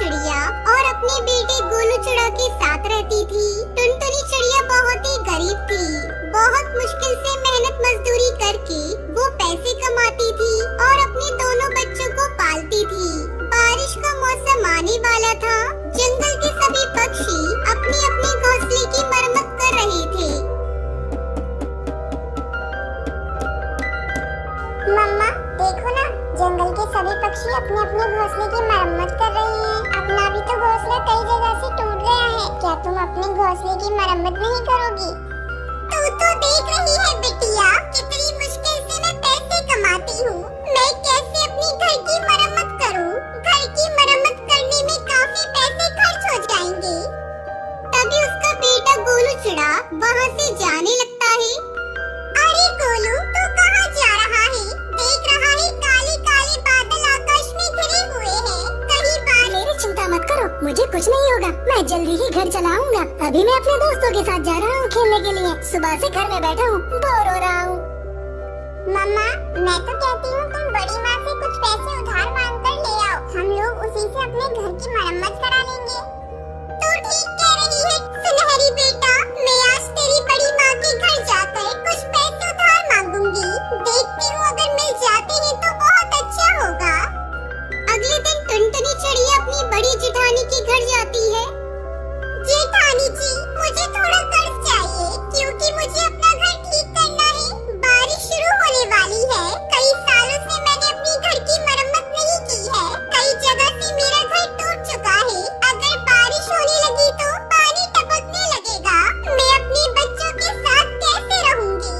चिड़िया और अपने बेटे गोलू चिड़ा के साथ रहती थी। टुनटुनी चिड़िया बहुत ही गरीब थी। बहुत मुश्किल से मेहनत मजदूरी करके वो पैसे कमाती थी और अपने दोनों बच्चों को पालती थी। बारिश का मौसम आने वाला था। जंगल के सभी पक्षी अपने अपने घोंसले की मरम्मत कर रहे थे। मम्मा देखो ना, जंगल के सभी पक्षी अपने अपने घोंसले की मरम्मत कर रहे हैं। अपना भी तो घोंसला कई जगह से टूट गया है। क्या तुम अपने घोंसले की मरम्मत नहीं करोगी? तू तो देख रही है बिटिया, कितनी मुश्किल से मैं पैसे कमाती हूँ। मैं कैसे अपनी घर की मरम्मत करूँ? घर की मरम्मत करने में काफी पैसे खर्च हो जाएंगे। तभी उसका बेटा गोलू चिड़ा वहाँ से जाने लगता है। अरे गोलू, तू कहाँ जा रहा है? देख रहा है काले काले बादल आकाश में घिरे हुए हैं। कहीं बारिश। मेरी चिंता मत करो, मुझे कुछ नहीं होगा। मैं जल्दी ही घर चला आऊंगा। अभी मैं अपने दोस्तों के साथ जा रहा हूँ खेलने के लिए। सुबह से घर में बैठा हूँ, बोर हो रहा हूँ। मम्मा, मैं तो कहती हूँ तुम बड़ी माँ से कुछ पैसे उधार मांग कर ले आओ। हम लोग उसी से अपने घर की मरम्मत करा लेंगे। तू ठीक कह रही है सुनहरी बेटा। मैं आज तेरी बड़ी माँ के घर जाकर कुछ पैसे उधार मांगूंगी। देखती हूँ अगर मिल जाते हैं तो बहुत अच्छा होगा। अगले दिन टुनटुनी चिड़िया अपनी बड़ी जेठानी के घर जाती है। जेठानी जी, मुझे थोड़ा कर्ज चाहिए क्योंकि मुझे अपना घर ठीक करना है। बारिश शुरू होने वाली है। कई सालों से मैंने अपनी घर की मरम्मत नहीं की है। कई जगह से मेरा घर टूट चुका है। अगर बारिश होने लगी तो पानी टपकने लगेगा। मैं अपने बच्चों के साथ कैसे रहूंगी?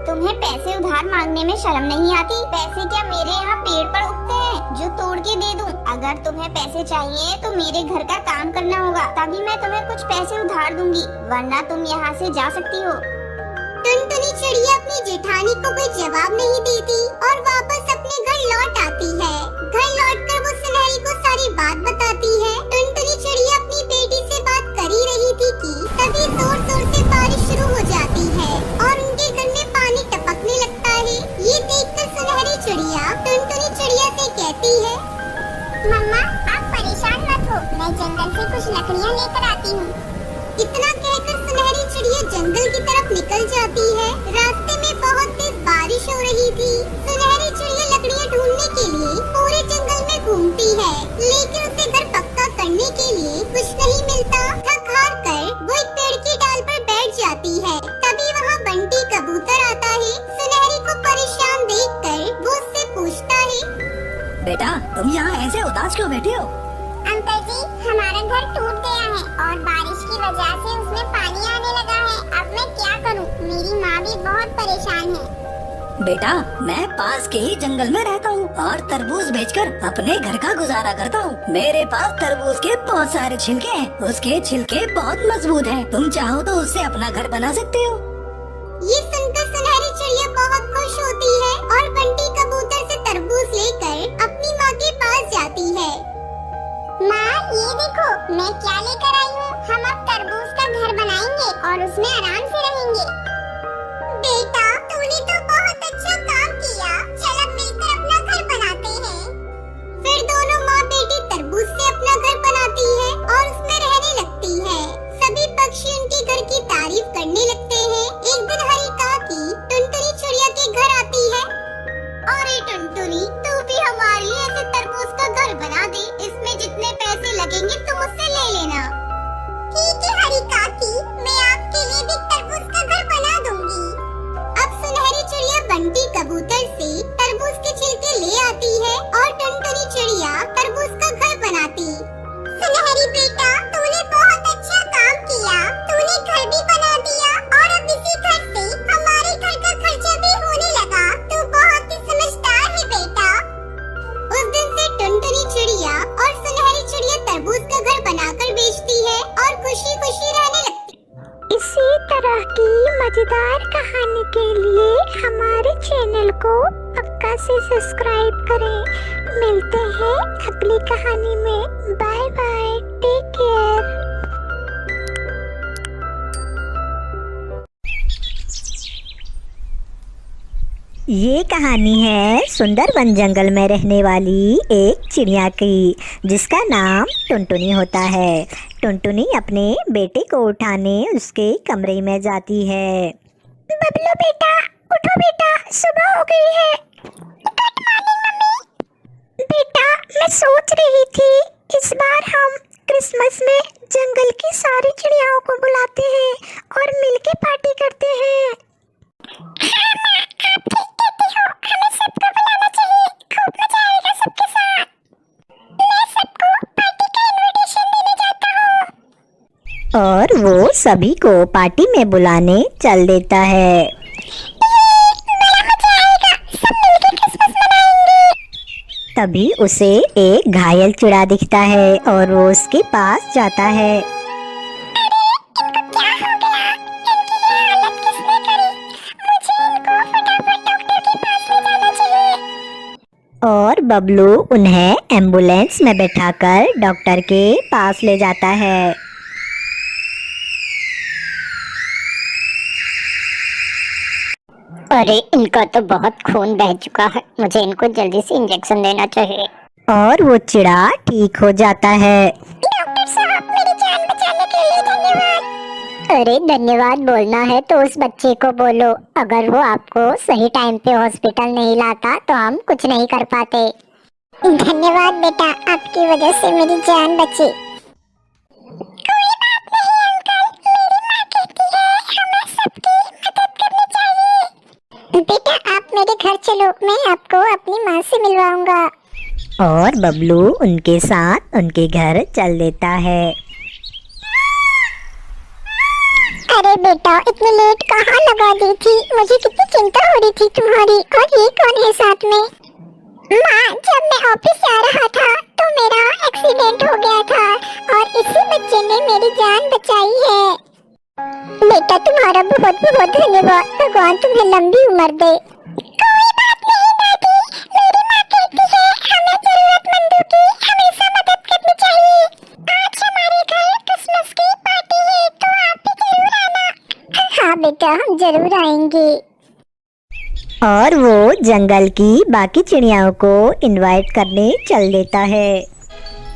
तुम्हें पैसे उधार मांगने में शर्म नहीं आती? पैसे क्या मेरे यहाँ पेड़ पर उगते हैं जो तोड़ के दे दूं? अगर तुम्हें पैसे चाहिए तो मेरे घर का काम करना होगा, तभी मैं तुम्हें कुछ पैसे उधार दूंगी, वरना तुम यहाँ से जा सकती हो। टुनटुनी चिड़िया अपनी जेठानी को कोई जवाब नहीं देती और वापस अपने घर लौट आती है। घर लौटकर वो सुनहरी को सारी बात बताती है। टुनटुनी चिड़िया अपनी बेटी से बात कर ही रही थी कि तभी जोर जोर से बारिश शुरू हो जाती है और उनके घर में पानी टपकने लगता है। ये देखकर सुनहरी चिड़िया टुनटुनी चिड़िया से कहती है, मम्मा आप परेशान मत हो, मैं जंगल से कुछ लकड़ियाँ लेकर आती हूँ। इतना कहकर सुनहरी चिड़िया जंगल की तरफ निकल जाती है। रास्ते में बहुत तेज बारिश हो रही थी। सुनहरी चिड़िया लकड़ियाँ ढूंढने के लिए पूरे जंगल में घूमती है, लेकिन उसे घर पक्का करने के लिए कुछ नहीं मिलता। थक हार कर वो एक पेड़ की डाल पर बैठ जाती है। तभी वहाँ बंटी कबूतर आता है। सुनहरी को परेशान देखकर वो उससे पूछता है, बेटा तुम यहाँ ऐसे उदास क्यों बैठे हो? अंकल जी, हमारा घर टूट गया है और बारिश की वजह से उसमें पानी आने लगा है। अब मैं क्या करूं? मेरी माँ भी बहुत परेशान है। बेटा मैं पास के ही जंगल में रहता हूँ और तरबूज बेचकर अपने घर का गुजारा करता हूँ। मेरे पास तरबूज के बहुत सारे छिलके हैं। उसके छिलके बहुत मजबूत हैं। तुम चाहो तो उससे अपना घर बना सकते हो। ये सुनकर सुनहरी चिड़िया बहुत खुश होती है और बंटी कबूतर से तरबूज लेकर अपनी माँ के पास जाती है। माँ ये देखो मैं क्या लेकर आई हूँ। हम अब तरबूज का घर बनाएंगे और उसमें आराम से रहेंगे। बेटा तूने तो बहुत अच्छा काम किया। चल अब मिलकर अपना घर बनाते हैं। फिर दोनों माँ बेटी तरबूज से अपना घर बनाती है और उसमें रहने लगती है। सभी पक्षी उनके घर की तारीफ करने लगते हैं। एक दिन हरी काकी टुनटुनी चिड़िया के घर आती है। अरे टुनटुनी, तू भी हमारे लिए ऐसे तरबूज का घर बना दे। इसमें जितने पैसे लगेंगे तुम उससे ले लेना। ठीक है हरी काकी, मैं आपके लिए भी तरबूज का घर बना दूंगी। अब सुनहरी चिड़िया बंटी कबूतर से तरबूज के छिलके ले आती है और टुनटुनी चिड़िया तरबूज का घर बनाती। सुनहरी बेटा, तूने बहुत अच्छा काम किया। तूने घर भी बना दिया और अब इसी घर से हमारे घर का खर्चा भी होने लगा। तू बहुत ही समझदार है बेटा। उस दिन से टुनटुनी चिड़िया और सुनहरी चिड़िया तरबूज का घर बनाकर बेचती है और खुशी खुशी रहने लगती। इसी तरह की मजेदार कहानी के लिए हमारे चैनल को पक्का से सब्सक्राइब करें। मिलते हैं अगली कहानी में। Bye bye, take care. ये कहानी है सुंदर वन जंगल में रहने वाली एक चिड़िया की, जिसका नाम टुनटुनी होता है। टुनटुनी अपने बेटे को उठाने उसके कमरे में जाती है। बबलू बेटा, उठो बेटा, सुबह हो गई है। Good morning mummy. बेटा, मैं सोच रही थी इस बार हम क्रिसमस में जंगल की सारी चिड़ियाओं को बुलाते हैं और मिलके पार्टी करते हैं। और वो सभी को पार्टी में बुलाने चल देता है। तभी उसे एक घायल चिड़ा दिखता है और वो उसके पास जाता है। और बबलू उन्हें एम्बुलेंस में बैठाकर डॉक्टर के पास ले जाता है। अरे इनका तो बहुत खून बह चुका है, मुझे इनको जल्दी से इंजेक्शन देना चाहिए। और वो चिड़ा ठीक हो जाता है। डॉक्टर साहब, मेरी जान बचाने के लिए धन्यवाद। अरे धन्यवाद बोलना है तो उस बच्चे को बोलो, अगर वो आपको सही टाइम पे हॉस्पिटल नहीं लाता तो हम कुछ नहीं कर पाते। धन्यवाद बेटा, आपकी वजह से मेरी जान बची। कोई बात नहीं अंकल, मेरी माँ कहती है हमें सबकी मदद करनी चाहिए। बेटा आप मेरे घर चलो, मैं आपको अपनी माँ से मिलवाऊंगा। और बबलू उनके साथ उनके घर चल देता है। अरे बेटा, इतनी लेट कहाँ लगा दी थी, मुझे कितनी चिंता हो रही थी तुम्हारी। और ये कौन है साथ में? माँ, जब मैं ऑफिस जा रहा था तो मेरा एक्सीडेंट हो गया था और इसी बच्चे ने मेरी जान बचाई है। बेटा तुम्हारा बहुत बहुत धन्यवाद, भगवान तुम्हें लंबी उम्र दे। कोई बात नहीं दादी, मेरी माँ कहती है हमें जरूरतमंदों की हमेशा मदद करनी चाहिए। आज हमारे घर क्रिसमस की पार्टी है तो आप भी जरूर आना। हाँ बेटा, हम जरूर आएंगे। और वो जंगल की बाकी चिड़ियाओं को इनवाइट करने चल देता है।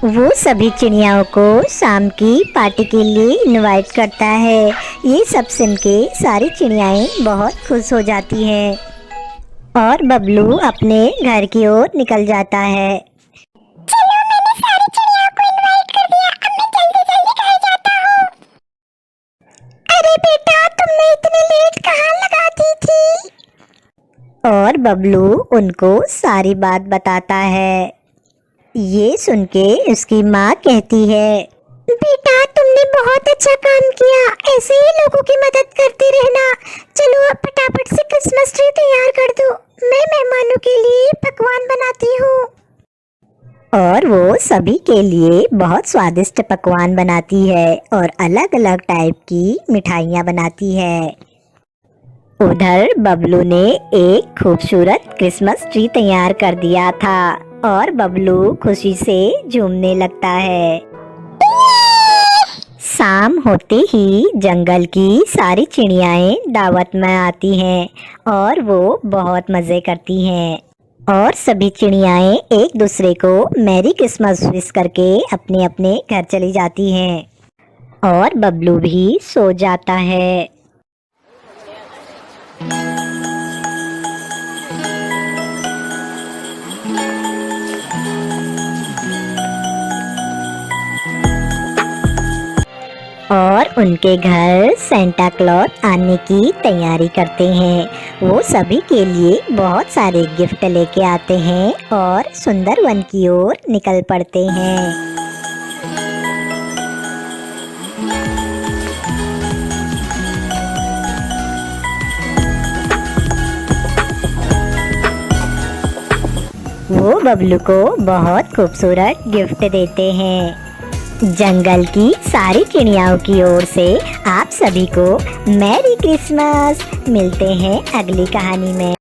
वो सभी चिड़ियाओं को शाम की पार्टी के लिए इनवाइट करता है। ये सब सुन के सारी चिड़ियाएं बहुत खुश हो जाती हैं और बबलू अपने घर की ओर निकल जाता है। चलो, मैंने सारी चिड़ियाओं को इनवाइट कर दिया, अब मैं जल्दी जल्दी घर जाता हूँ। अरे बेटा, तुमने इतनी लेट कहाँ लगा दी थी? और बबलू उनको सारी बात बताता है। ये सुन के उसकी माँ कहती है, बेटा तुमने बहुत अच्छा काम किया, ऐसे ही लोगों की मदद करते रहना। चलो अब फटाफट से क्रिसमस ट्री तैयार कर दो, मैं मेहमानों के लिए पकवान बनाती हूँ। और वो सभी के लिए बहुत स्वादिष्ट पकवान बनाती है और अलग अलग टाइप की मिठाइयाँ बनाती है। उधर बबलू ने एक खूबसूरत क्रिसमस ट्री तैयार कर दिया था और बबलू खुशी से झूमने लगता है। शाम होते ही जंगल की सारी चिड़ियाएं दावत में आती हैं और वो बहुत मज़े करती हैं और सभी चिड़ियाएं एक दूसरे को मैरी क्रिसमस विश करके अपने अपने घर चली जाती हैं और बबलू भी सो जाता है। और उनके घर सेंटा क्लॉज आने की तैयारी करते हैं। वो सभी के लिए बहुत सारे गिफ्ट लेके आते हैं और सुंदर वन की ओर निकल पड़ते हैं। वो बबलू को बहुत खूबसूरत गिफ्ट देते हैं। जंगल की सारी चिड़ियाओं की ओर से आप सभी को मैरी क्रिसमस। मिलते हैं अगली कहानी में।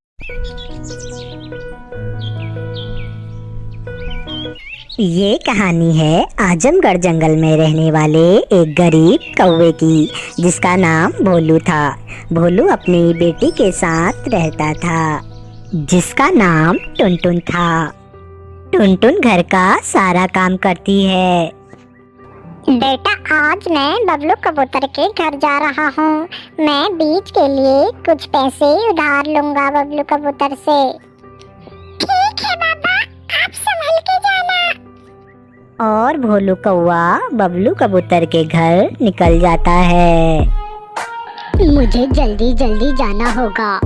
ये कहानी है आजमगढ़ जंगल में रहने वाले एक गरीब कौवे की, जिसका नाम भोलू था। भोलू अपनी बेटी के साथ रहता था। जिसका नाम टुनटुन था। टुनटुन घर का सारा काम करती है। बेटा, आज मैं बबलू कबूतर के घर जा रहा हूँ। मैं बीज के लिए कुछ पैसे उधार लूंगा बबलू कबूतर से। ठीक है बाबा, आप संभल के जाना। और भोलू कौवा बबलू कबूतर के घर निकल जाता है। मुझे जल्दी जल्दी जाना होगा।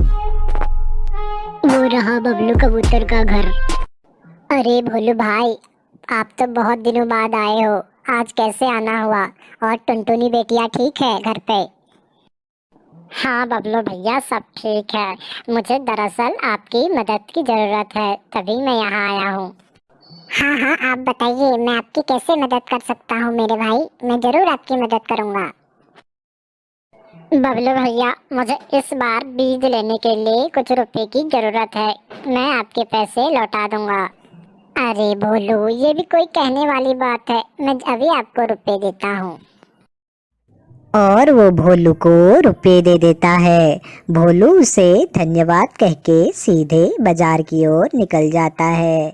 वो रहा बबलू कबूतर का घर। अरे भोलू भाई, आप तो बहुत दिनों बाद आए हो। आज कैसे आना हुआ? और टुनटुनी बेटिया ठीक है घर पे? हाँ बबलू भैया, सब ठीक है। मुझे दरअसल आपकी मदद की जरूरत है, तभी मैं यहाँ आया हूँ। हाँ हाँ, आप बताइए, मैं आपकी कैसे मदद कर सकता हूँ मेरे भाई? मैं जरूर आपकी मदद करूँगा। बबलू भैया, मुझे इस बार बीज लेने के लिए कुछ रुपए की जरूरत है। मैं आपके पैसे लौटा दूंगा। अरे भोलू, ये भी कोई कहने वाली बात है। मैं अभी आपको रुपए देता हूँ। और वो भोलू को रुपए दे देता है। भोलू उसे धन्यवाद कह के सीधे बाजार की ओर निकल जाता है।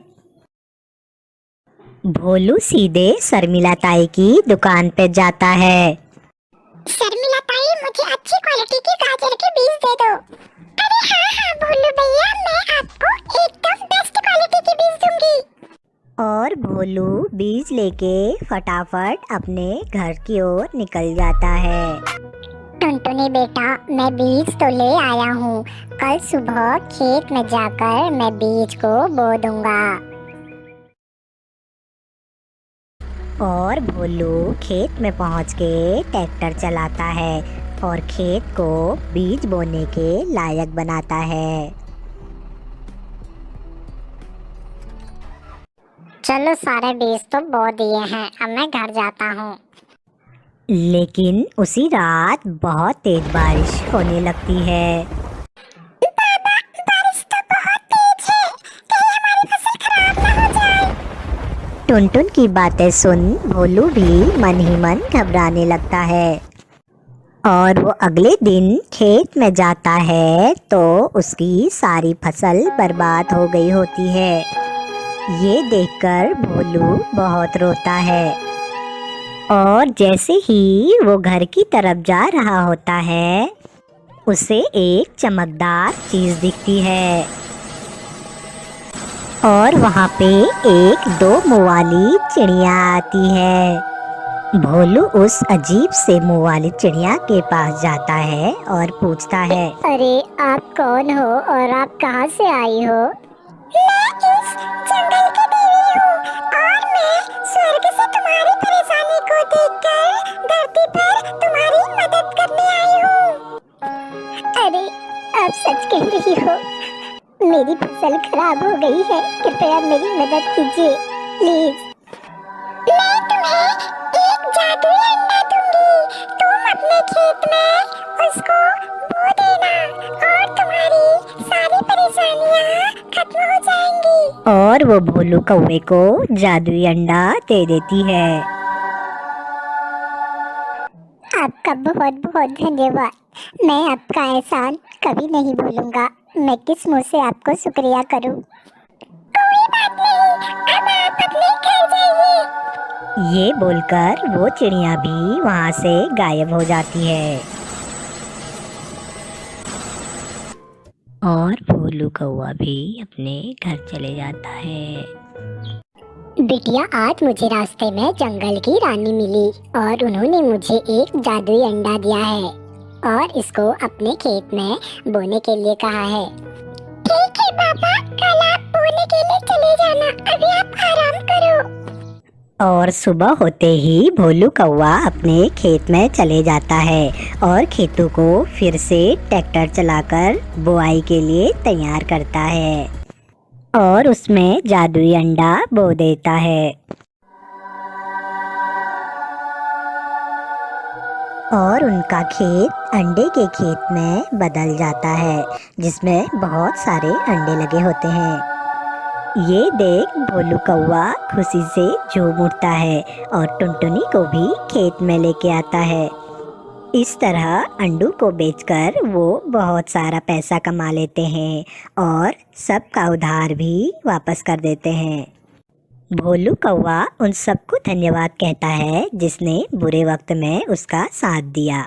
भोलू सीधे शर्मिला ताई की दुकान पे जाता है। शर्मिला ताई, मुझे अच्छी क्वालिटी के गाजर के बीज दे दो। अरे हाँ हाँ भोलू भैया, मैं आपको एकदम बेस्ट क्वालिटी के बीज दूंगी। और भोलू बीज लेके फटाफट अपने घर की ओर निकल जाता है। टुनटुनी बेटा, मैं बीज तो ले आया हूँ। कल सुबह खेत में जाकर मैं बीज को बो दूंगा। और भोलू खेत में पहुंच के ट्रैक्टर चलाता है और खेत को बीज बोने के लायक बनाता है। चलो, सारे बीज तो बो दिए हैं, अब मैं घर जाता हूँ। लेकिन उसी रात बहुत तेज बारिश होने लगती है। बारिश तो बहुत तेज है, कहीं हमारी फसल खराब ना हो जाए। टुनटुन की बातें सुन भोलू भी मन ही मन घबराने लगता है। और वो अगले दिन खेत में जाता है तो उसकी सारी फसल बर्बाद हो गई होती है। ये देखकर भोलू बहुत रोता है। और जैसे ही वो घर की तरफ जा रहा होता है, उसे एक चमकदार चीज दिखती है। और वहाँ पे एक दो मुँह वाली चिड़िया आती है। भोलू उस अजीब से मुँह वाली चिड़िया के पास जाता है और पूछता है, अरे आप कौन हो और आप कहाँ से आई हो? मैं इस जंगल की देवी हूँ और मैं स्वर्ग से तुम्हारी परेशानी को देखकर धरती पर तुम्हारी मदद करने आई हूँ। अरे आप सच कह रही हो? मेरी फसल खराब हो गई है, कृपया मेरी मदद कीजिए प्लीज। मैं तुम्हें एक जादुई अंडा दूंगी। तुम अपने खेत में उसको बो देना और तुम्हारी सारी परेशानियाँ खत्म हो जाएंगी। और वो भोलू कौवे को जादुई अंडा दे देती है। आपका बहुत बहुत धन्यवाद। मैं आपका एहसान कभी नहीं भूलूंगा। मैं किस मुंह से आपको शुक्रिया करूं? कोई बात नहीं, अब आप अपने घर जाइए। ये बोलकर वो चिड़िया भी वहाँ से गायब हो जाती है। और भोलू कौवा भी अपने घर चले जाता है। बिटिया, आज मुझे रास्ते में जंगल की रानी मिली और उन्होंने मुझे एक जादुई अंडा दिया है और इसको अपने खेत में बोने के लिए कहा है। ठीक है पापा, कल आप बोने के लिए चले जाना, अभी आप आराम करो। और सुबह होते ही भोलू कौवा अपने खेत में चले जाता है और खेतों को फिर से ट्रैक्टर चलाकर बुआई के लिए तैयार करता है और उसमें जादुई अंडा बो देता है। और उनका खेत अंडे के खेत में बदल जाता है, जिसमें बहुत सारे अंडे लगे होते हैं। ये देख भोलू कौवा खुशी से झूम उठता है और टुनटुनी को भी खेत में लेके आता है। इस तरह अंडू को बेचकर वो बहुत सारा पैसा कमा लेते हैं और सबका उधार भी वापस कर देते हैं। भोलू कौवा उन सबको धन्यवाद कहता है जिसने बुरे वक्त में उसका साथ दिया।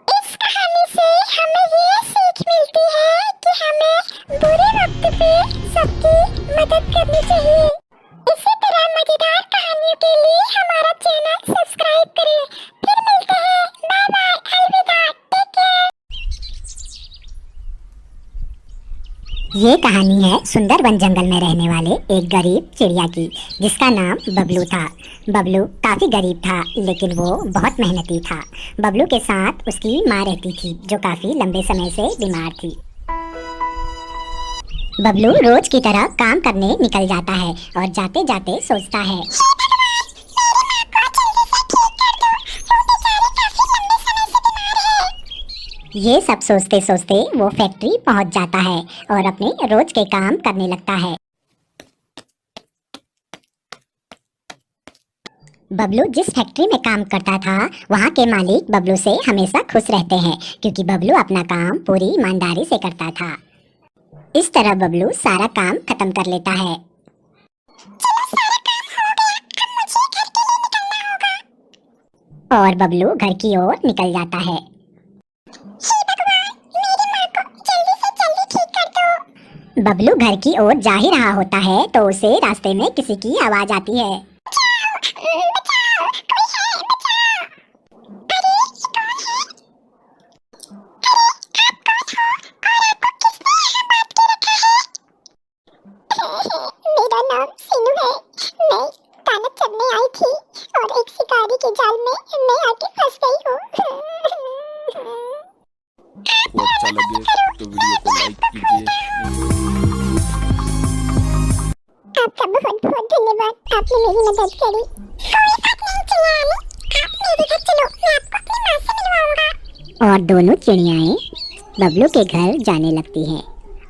इस कहानी से हमें ये सीख मिलती है कि हमें बुरे वक्त पे सबकी मदद करनी चाहिए। इसी तरह मजेदार कहानियों के लिए हमारा चैनल सब्सक्राइब करें। फिर मिलते हैं। बाय बाय, अलविदा, टेक केयर। ये कहानी है सुंदर वन जंगल में रहने वाले एक गरीब चिड़िया की, जिसका नाम बबलू था। बबलू काफ़ी गरीब था, लेकिन वो बहुत मेहनती था। बबलू के साथ उसकी माँ रहती थी, जो काफ़ी लंबे समय से बीमार थी। बबलू रोज की तरह काम करने निकल जाता है और जाते जाते सोचता है, ये सब सोचते सोचते वो फैक्ट्री पहुंच जाता है और अपने रोज के काम करने लगता है। बबलू जिस फैक्ट्री में काम करता था, वहाँ के मालिक बबलू से हमेशा खुश रहते हैं, क्योंकि बबलू अपना काम पूरी ईमानदारी से करता था। इस तरह बबलू सारा काम खत्म कर लेता है। और बबलू घर की ओर निकल जाता है। बबलू घर की ओर जा ही रहा होता है तो उसे रास्ते में किसी की आवाज आती है। मेरा नाम सीनू है। मैं ताना चढ़ने आई थी और एक शिकारी के जाल में मैं आके फंस गई हूँ। आपको अच्छा लगे तो वीडियो को लाइक कीजिए। आपका बहुत बहुत धन्यवाद, आपने मेरी मदद करी। कोई बात नहीं चिड़िया, आप मेरे घर चलो, मैं आपको अपनी माँ से मिलवाऊंगा। और दोनों चिड़ियाएं बबलू के घर जाने लगती हैं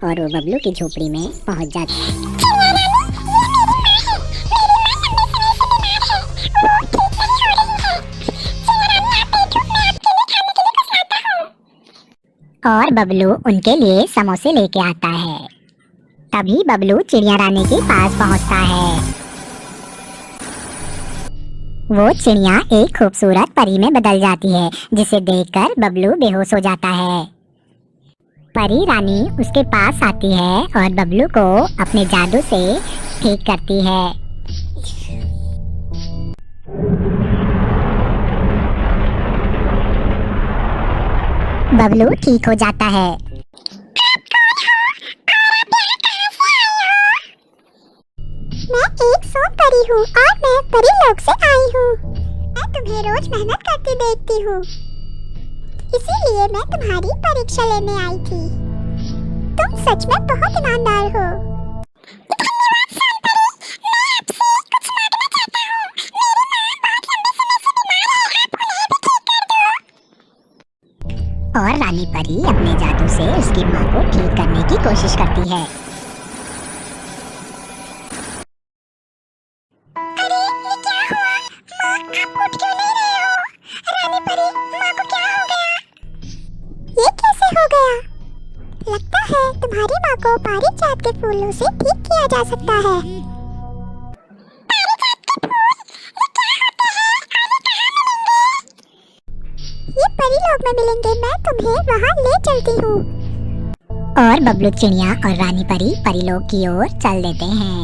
और वो बबलू की झोपड़ी में पहुंच जाती है। और बबलू उनके लिए समोसे लेके आता है। तभी बबलू चिड़िया रानी के पास पहुंचता है। वो चिड़िया एक खूबसूरत परी में बदल जाती है, जिसे देखकर बबलू बेहोश हो जाता है। परी रानी उसके पास आती है और बबलू को अपने जादू से ठीक करती है। बबलू ठीक हो जाता है। मैं एक सौ परी हूँ और मैं परी लोक से आई हूँ। मैं तुम्हें रोज मेहनत करती देखती हूँ, इसीलिए मैं तुम्हारी परीक्षा लेने आई थी। तुम सच में बहुत ईमानदार हो। और रानी परी अपने जादू से उसकी माँ को ठीक करने की कोशिश करती है। अरे ये क्या हुआ? माँ, आप उठ क्यों नहीं रहे हो? रानी परी, माँ को क्या हो गया? ये कैसे हो गया? लगता है तुम्हारी माँ को पारिजात के फूलों से ठीक किया जा सकता है। पारिजात के फूल? ये क्या होते हैं? और ये कहाँ मिलेंगे? ये परी लोक में मिलेंगे, मैं तुम्हें वहाँ ले चलती हूँ। और बबलू चिड़िया और रानी परी परीलोक की ओर चल देते हैं।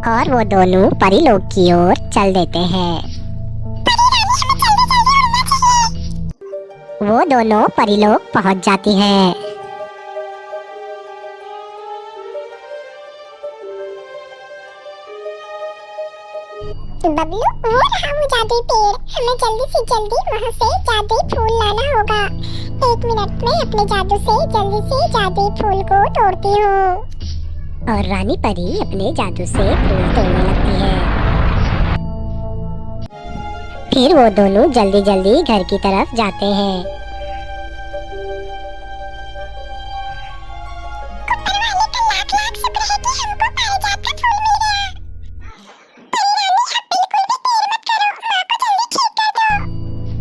और वो दोनों परीलोक की ओर चल देते हैं। वो दोनों परीलोक पहुंच जाती है। बबलू, वो रहा वो जादुई पेड़। हमें जल्दी से जल्दी वहाँ से जादुई फूल लाना होगा। 1 मिनट में अपने जादू से जल्दी से जादुई फूल को तोड़ती हूँ। और रानी परी अपने जादू से फूल तोड़ने लगती है। फिर वो दोनों जल्दी जल्दी घर की तरफ जाते हैं। ऊपर वाले का लाख लाख शुक्र है कि हमको पारिजात का फूल मिल गया। परी रानी, आप बिल्कुल भी देर मत करो, माँ को जल्दी ठीक कर दो।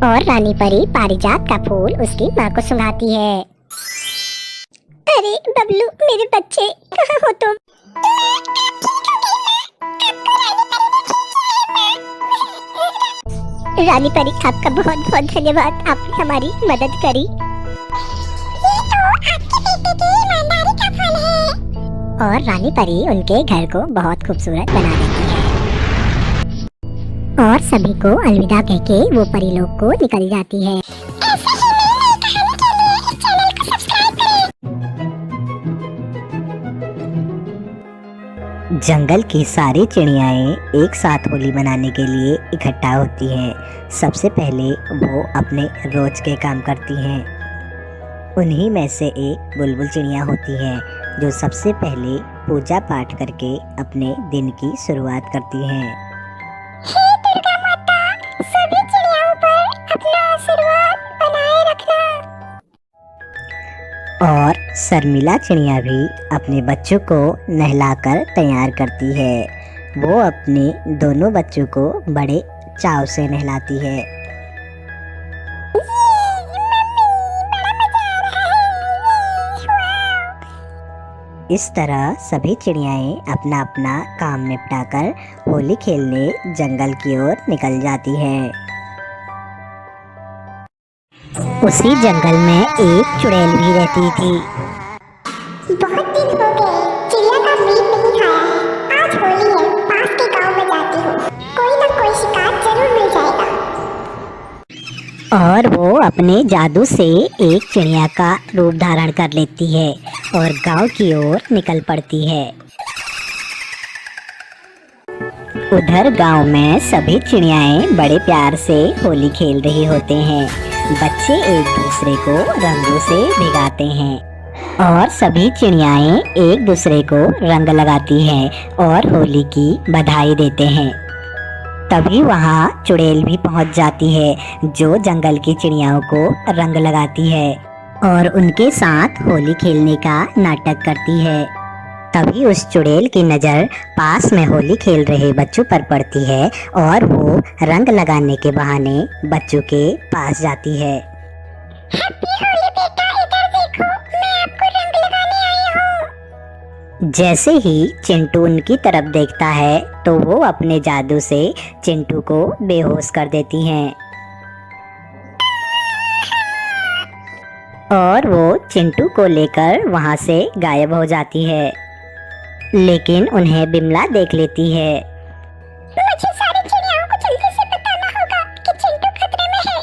और रानी परी पारिजात का फूल उसकी माँ को सुंघाती है। अरे बबलू, मेरे बच्चे कहाँ हो तुम? रानी परी, आपका बहुत बहुत धन्यवाद, आपने हमारी मदद करी। ये तो आपके बेटे की ईमानदारी का फल है। और रानी परी उनके घर को बहुत खूबसूरत बना देती है और सभी को अलविदा कहके वो परी लोग को निकल जाती है। ऐसे ही नई नई कहानी के लिए इस चैनल को सब्सक्राइब करें। जंगल की सारी चिड़ियाएं एक साथ होली मनाने के लिए इकट्ठा होती हैं। सबसे पहले वो अपने रोज के काम करती हैं। उन्हीं में से एक बुलबुल चिड़िया होती है जो सबसे पहले पूजा पाठ करके अपने दिन की शुरुआत करती हैं। हे दुर्गा माता, सभी चिड़ियाओं पर अपना आशीर्वाद बनाए रखना। और शर्मिला चिड़िया भी अपने बच्चों को नहलाकर तैयार करती है। वो अपने दोनों बच्चों को बड़े चाव से नहलाती है। इस तरह सभी चिड़ियाएं अपना अपना काम निपटाकर होली खेलने जंगल की ओर निकल जाती हैं। उसी जंगल में एक चुड़ैल भी रहती थी। बहुत दिन हो गए चिड़िया का मीट नहीं खाया है। आज होली है, पास के गांव में जाती हूँ, कोई ना कोई शिकार जरूर मिल जाएगा। और वो अपने जादू से एक चिड़िया का रूप धारण कर लेती है और गांव की ओर निकल पड़ती है। उधर गांव में सभी चिड़ियाएं बड़े प्यार से होली खेल रही होते हैं। बच्चे एक दूसरे को रंगों से भिगाते हैं और सभी चिड़ियाएं एक दूसरे को रंग लगाती हैं और होली की बधाई देते हैं। तभी वहाँ चुड़ैल भी पहुँच जाती है जो जंगल की चिड़ियाओं को रंग लगाती है और उनके साथ होली खेलने का नाटक करती है। तभी उस चुड़ैल की नज़र पास में होली खेल रहे बच्चों पर पड़ती है और वो रंग लगाने के बहाने बच्चों के पास जाती है। हैप्पी होली बेटा, इधर देखो, मैं आपको रंग लगाने आई हूँ। जैसे ही चिंटू उनकी तरफ देखता है तो वो अपने जादू से चिंटू को बेहोश कर देती हैं और वो चिंटू को लेकर वहाँ से गायब हो जाती है। लेकिन उन्हें बिमला देख लेती है। मुझे सारी चिड़ियाओं को जल्दी से बताना होगा कि चिंटू खतरे में है।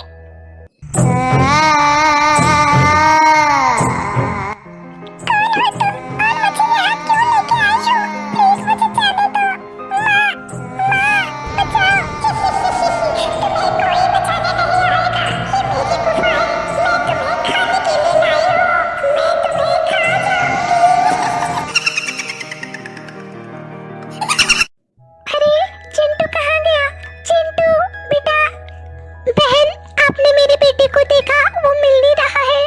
कौन हो तुम और मुझे यहाँ क्यों लेके आई हो? प्लीज मुझे जाने दो। माँ, बचाओ। तुम्हें कोई बचाने नहीं आएगा। ये मेरी गुफा है, मैं तुम्हें खाने के लिए लाई हूँ। मैं तुम्हें खा जाऊंगी। अरे चिंटू कहाँ गया? चिंटू बेटा, बहन, आपने मेरे बेटे को देखा? वो मिल नहीं रहा है।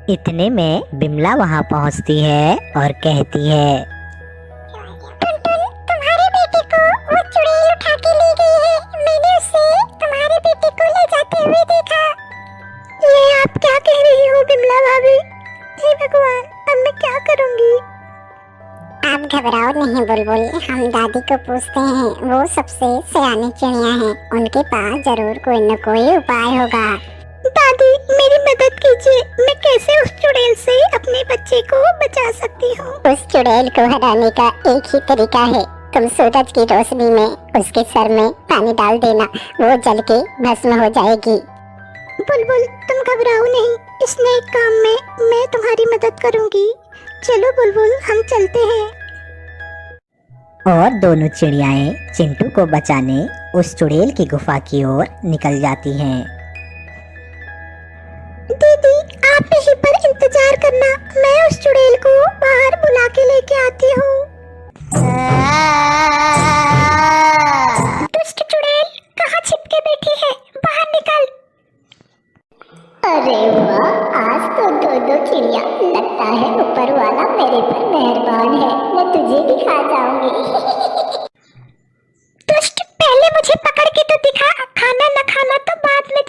इतने में बिमला वहाँ पहुँचती है और कहती है, टुनटुन, तुम्हारे बेटे को वो चुड़ैल उठा के ले गई है। मैंने उसे तुम्हारे बेटे को ले जाते हुए देखा। ये आप क्या कह रही हो बिमला भाभी? हे भगवान, अब मैं क्या करूँगी? आप घबराओ नहीं बुलबुल, हम दादी को पूछते हैं। वो सबसे सयानी चिड़िया हैं, उनके पास जरूर कोई न कोई उपाय होगा। दादी, मेरी मदद कीजिए। मैं कैसे उस चुड़ैल से अपने बच्चे को बचा सकती हूँ? उस चुड़ैल को हराने का एक ही तरीका है। तुम सूरज की रोशनी में उसके सर में पानी डाल देना, वो जल के भस्म हो जाएगी। बुलबुल, तुम घबराओ नहीं, इस नेक काम में मैं तुम्हारी मदद करूँगी। चलो बुलबुल, हम चलते हैं। और दोनों चिड़ियाएं चिंटू को बचाने उस चुड़ैल की गुफा की ओर निकल जाती हैं। दीदी, आप यहीं पर इंतजार करना, मैं उस चुड़ैल को बाहर बुला के लेके आती हूँ। दुष्ट चुड़ैल, कहाँ छिप के बैठी है? बाहर निकल। अरे वाह, आज तो दो चिड़िया, लगता है ऊपर वाला मेरे पर मेहरबान है। मैं तुझे भी खा जाऊंगी। दुष्ट, पहले मुझे पकड़ के तो दिखा, खाना न खाना तो बाद में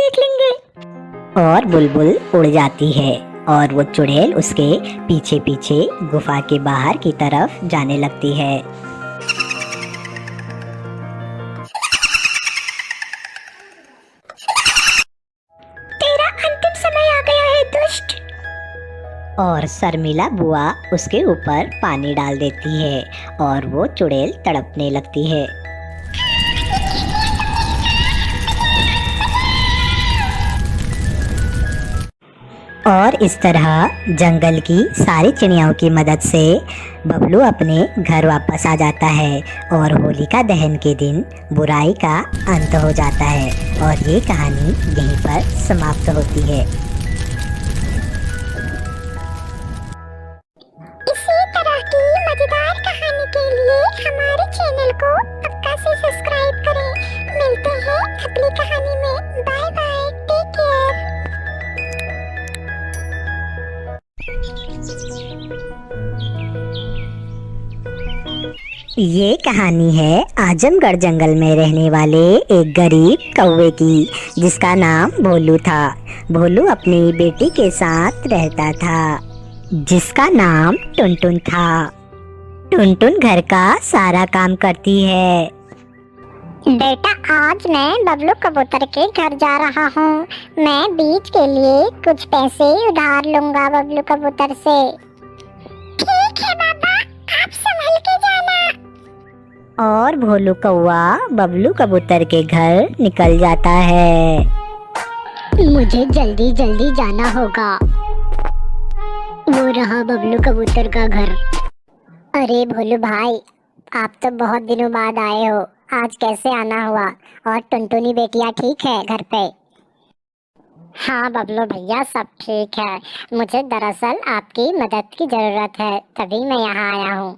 और बुलबुल उड़ जाती है और वो चुड़ैल उसके पीछे पीछे गुफा के बाहर की तरफ जाने लगती है। तेरा अंतिम समय आ गया है दुष्ट। और शर्मिला बुआ उसके ऊपर पानी डाल देती है और वो चुड़ैल तड़पने लगती है। और इस तरह जंगल की सारी चिड़ियाओं की मदद से बबलू अपने घर वापस आ जाता है और होलिका दहन के दिन बुराई का अंत हो जाता है और ये कहानी यहीं पर समाप्त होती है। इसी तरह की मजेदार कहानी के लिए हमारे चैनल को पक्का से सब्सक्राइब करें। मिलते हैं अगली कहानी में। Bye bye, take care. ये कहानी है आजमगढ़ जंगल में रहने वाले एक गरीब कौवे की, जिसका नाम भोलू था। भोलू अपनी बेटी के साथ रहता था, जिसका नाम टुनटुन था। टुनटुन घर का सारा काम करती है। बेटा, आज मैं बबलू कबूतर के घर जा रहा हूँ। मैं बीज के लिए कुछ पैसे उधार लूंगा बबलू कबूतर से। ठीक है बाबा, आप संभल के जाना। और भोलू कौवा बबलू कबूतर के घर निकल जाता है। मुझे जल्दी जल्दी जाना होगा। वो रहा बबलू कबूतर का घर। अरे भोलू भाई, आप तो बहुत दिनों बाद आए हो। आज कैसे आना हुआ? और टुनटुनी बेटिया ठीक है घर पे? हाँ बबलू भैया, सब ठीक है। मुझे दरअसल आपकी मदद की जरूरत है, तभी मैं यहाँ आया हूँ।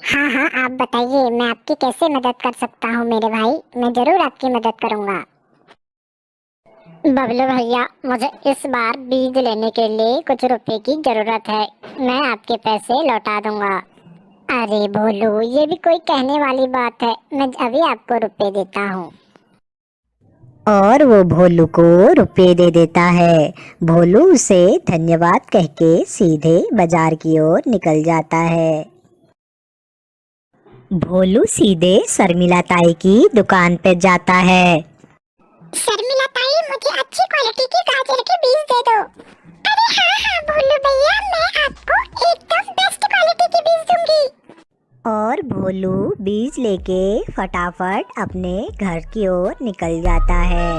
हाँ हाँ, आप बताइए, मैं आपकी कैसे मदद कर सकता हूँ मेरे भाई? मैं जरूर आपकी मदद करूँगा। बबलू भैया, मुझे इस बार बीज लेने के लिए कुछ रुपए की जरूरत है। मैं आपके पैसे लौटा दूंगा। अरे भोलू, ये भी कोई कहने वाली बात है। मैं अभी आपको रुपए देता हूँ। और वो भोलू को रुपए दे देता है। भोलू उसे धन्यवाद कह के सीधे बाजार की ओर निकल जाता है। भोलू सीधे शर्मिला ताई की दुकान पे जाता है। शर्मिला ताई, मुझे अच्छी क्वालिटी की गाजर के बीज दे दो। अरे हाँ हाँ भोलू भैया, मैं आपको एकदम बेस्ट क्वालिटी के बीज दूंगी। और भोलू बीज लेके फटाफट अपने घर की ओर निकल जाता है।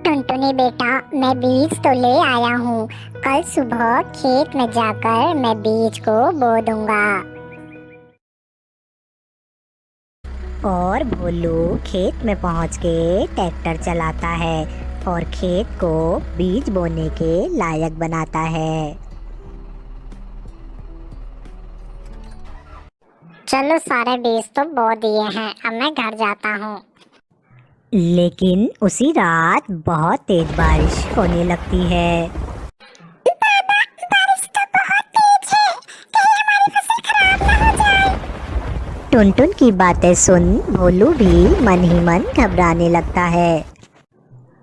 टुनटुनी बेटा, मैं बीज तो ले आया हूँ। कल सुबह खेत में जाकर मैं बीज को बो दूंगा। और भोलू खेत में पहुंच के ट्रैक्टर चलाता है और खेत को बीज बोने के लायक बनाता है। चलो, सारे बीज तो बो दिए हैं, अब मैं घर जाता हूँ। लेकिन उसी रात बहुत तेज बारिश होने लगती है। बारिश तो बहुत तेज है, कहीं हमारी फसल खराब ना हो जाए। टुनटुन की बातें सुन भोलू भी मन ही मन घबराने लगता है।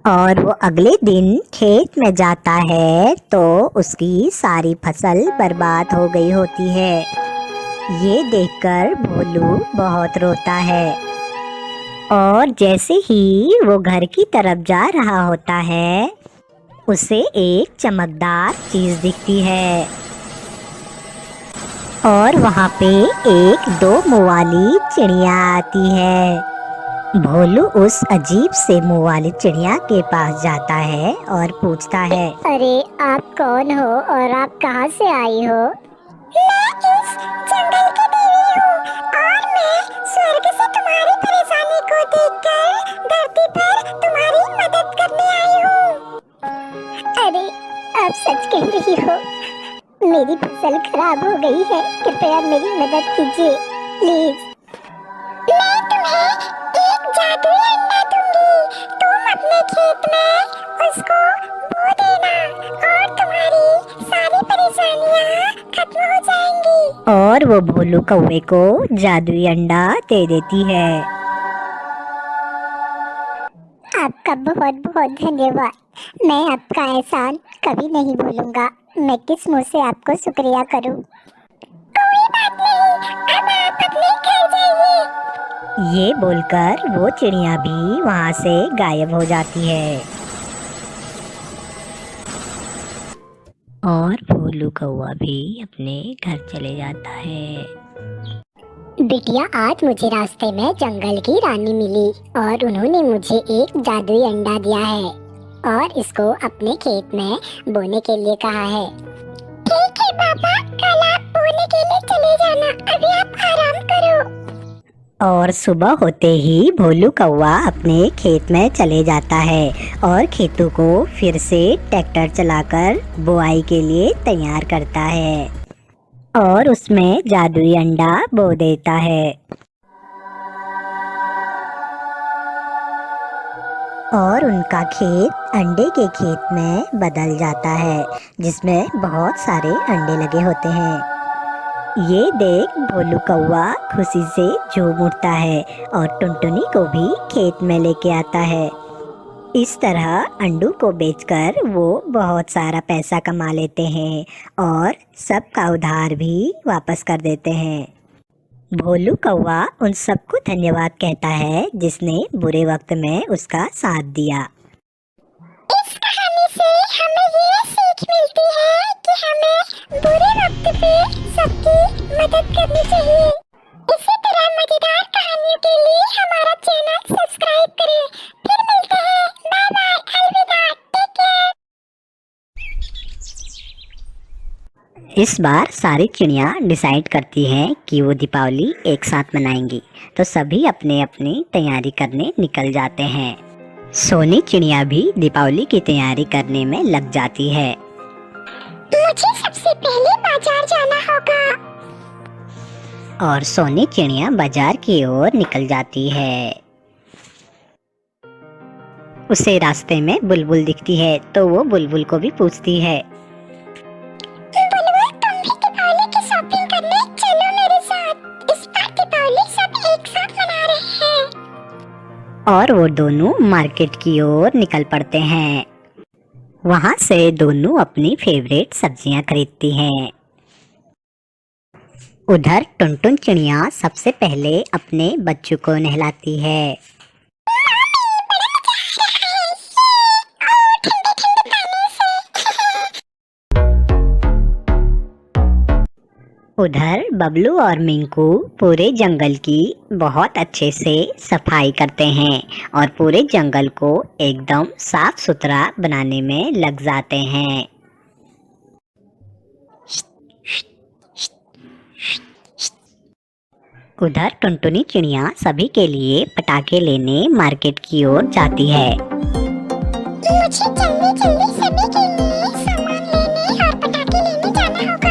और वो अगले दिन खेत में जाता है तो उसकी सारी फसल बर्बाद हो गई होती है। ये देखकर भोलू बहुत रोता है और जैसे ही वो घर की तरफ जा रहा होता है, उसे एक चमकदार चीज दिखती है और वहाँ पे एक दो मुँह वाली चिड़िया आती है। भोलू उस अजीब से मुँह वाली चिड़िया के पास जाता है और पूछता है, अरे आप कौन हो और आप कहाँ से आई हो? मैं इस जंगल की देवी हूँ और मैं स्वर्ग से तुम्हारी परेशानी को देखकर धरती पर तुम्हारी मदद करने आई हूँ। अरे आप सच कह रही हो? मेरी फसल खराब हो गई है, कृपया मेरी मदद कीजिए प्लीज। मैं तुम्हें एक जादुई अंडा दूंगी। तुम अपने खेत में उसको बो देना और तुम्हारी सारी परेशानियाँ खत्म हो जाएंगी। और वो भोलू कौवे को जादुई अंडा दे देती है। आपका बहुत बहुत धन्यवाद। मैं आपका एहसान कभी नहीं भूलूंगा। मैं किस मुंह से आपको शुक्रिया करूं। कोई बात नहीं, अब आप अपने घर जाइए। ये बोलकर वो चिड़िया भी वहाँ से गायब हो जाती है और भोलू कौवा भी अपने घर चले जाता है। बिटिया, आज मुझे रास्ते में जंगल की रानी मिली और उन्होंने मुझे एक जादुई अंडा दिया है और इसको अपने खेत में बोने के लिए कहा है। ठीक है पापा, कल आप बोने के लिए चले जाना, अभी आप आराम करो। और सुबह होते ही भोलू कौवा अपने खेत में चले जाता है और खेतों को फिर से ट्रैक्टर चलाकर बुआई के लिए तैयार करता है और उसमें जादुई अंडा बो देता है। और उनका खेत अंडे के खेत में बदल जाता है जिसमें बहुत सारे अंडे लगे होते हैं। ये देख भोलू कौवा खुशी से झूम उठता है और टुनटुनी को भी खेत में लेके आता है। इस तरह अंडों को बेचकर वो बहुत सारा पैसा कमा लेते हैं और सबका उधार भी वापस कर देते हैं। भोलू कौवा उन सबको धन्यवाद कहता है जिसने बुरे वक्त में उसका साथ दिया। इस कहानी से हमें ये सीख मिलती है कि हमें बुरे वक्त पे सबकी मदद करनी चाहिए। इसी तरह मजेदार कहानियों के लिए हमारा चैनल सब्सक्राइब करें। फिर मिलते हैं। बाय बाय, अलविदा, टेक केयर। इस बार सारी चिड़िया डिसाइड करती हैं कि वो दीपावली एक साथ मनाएंगी, तो सभी अपने अपनी तैयारी करने निकल जाते हैं। सोनी चिड़िया भी दीपावली की तैयारी करने में लग जाती है। मुझे सबसे पहले बाजार जाना होगा। और सोनी चिड़िया बाजार की ओर निकल जाती है। उसे रास्ते में बुलबुल दिखती है तो वो बुलबुल को भी पूछती है, बुलबुल, तुम भी दीपावली की शॉपिंग करने चलो मेरे साथ। इस बार दीपावली सब एक साथ मना रहे हैं। और वो दोनों मार्केट की ओर निकल पड़ते हैं। वहाँ से दोनों अपनी फेवरेट सब्जियाँ खरीदती हैं। उधर टुनटुन चिड़िया सबसे पहले अपने बच्चों को नहलाती है। उधर बबलू और मिंकू पूरे जंगल की बहुत अच्छे से सफाई करते हैं और पूरे जंगल को एकदम साफ सुथरा बनाने में लग जाते हैं। उधर टुनटुनी चिड़िया सभी के लिए पटाखे लेने मार्केट की ओर जाती है। मुझे जल्दी जल्दी सभी के लिए सामान लेने और पटाखे लेने जाना होगा।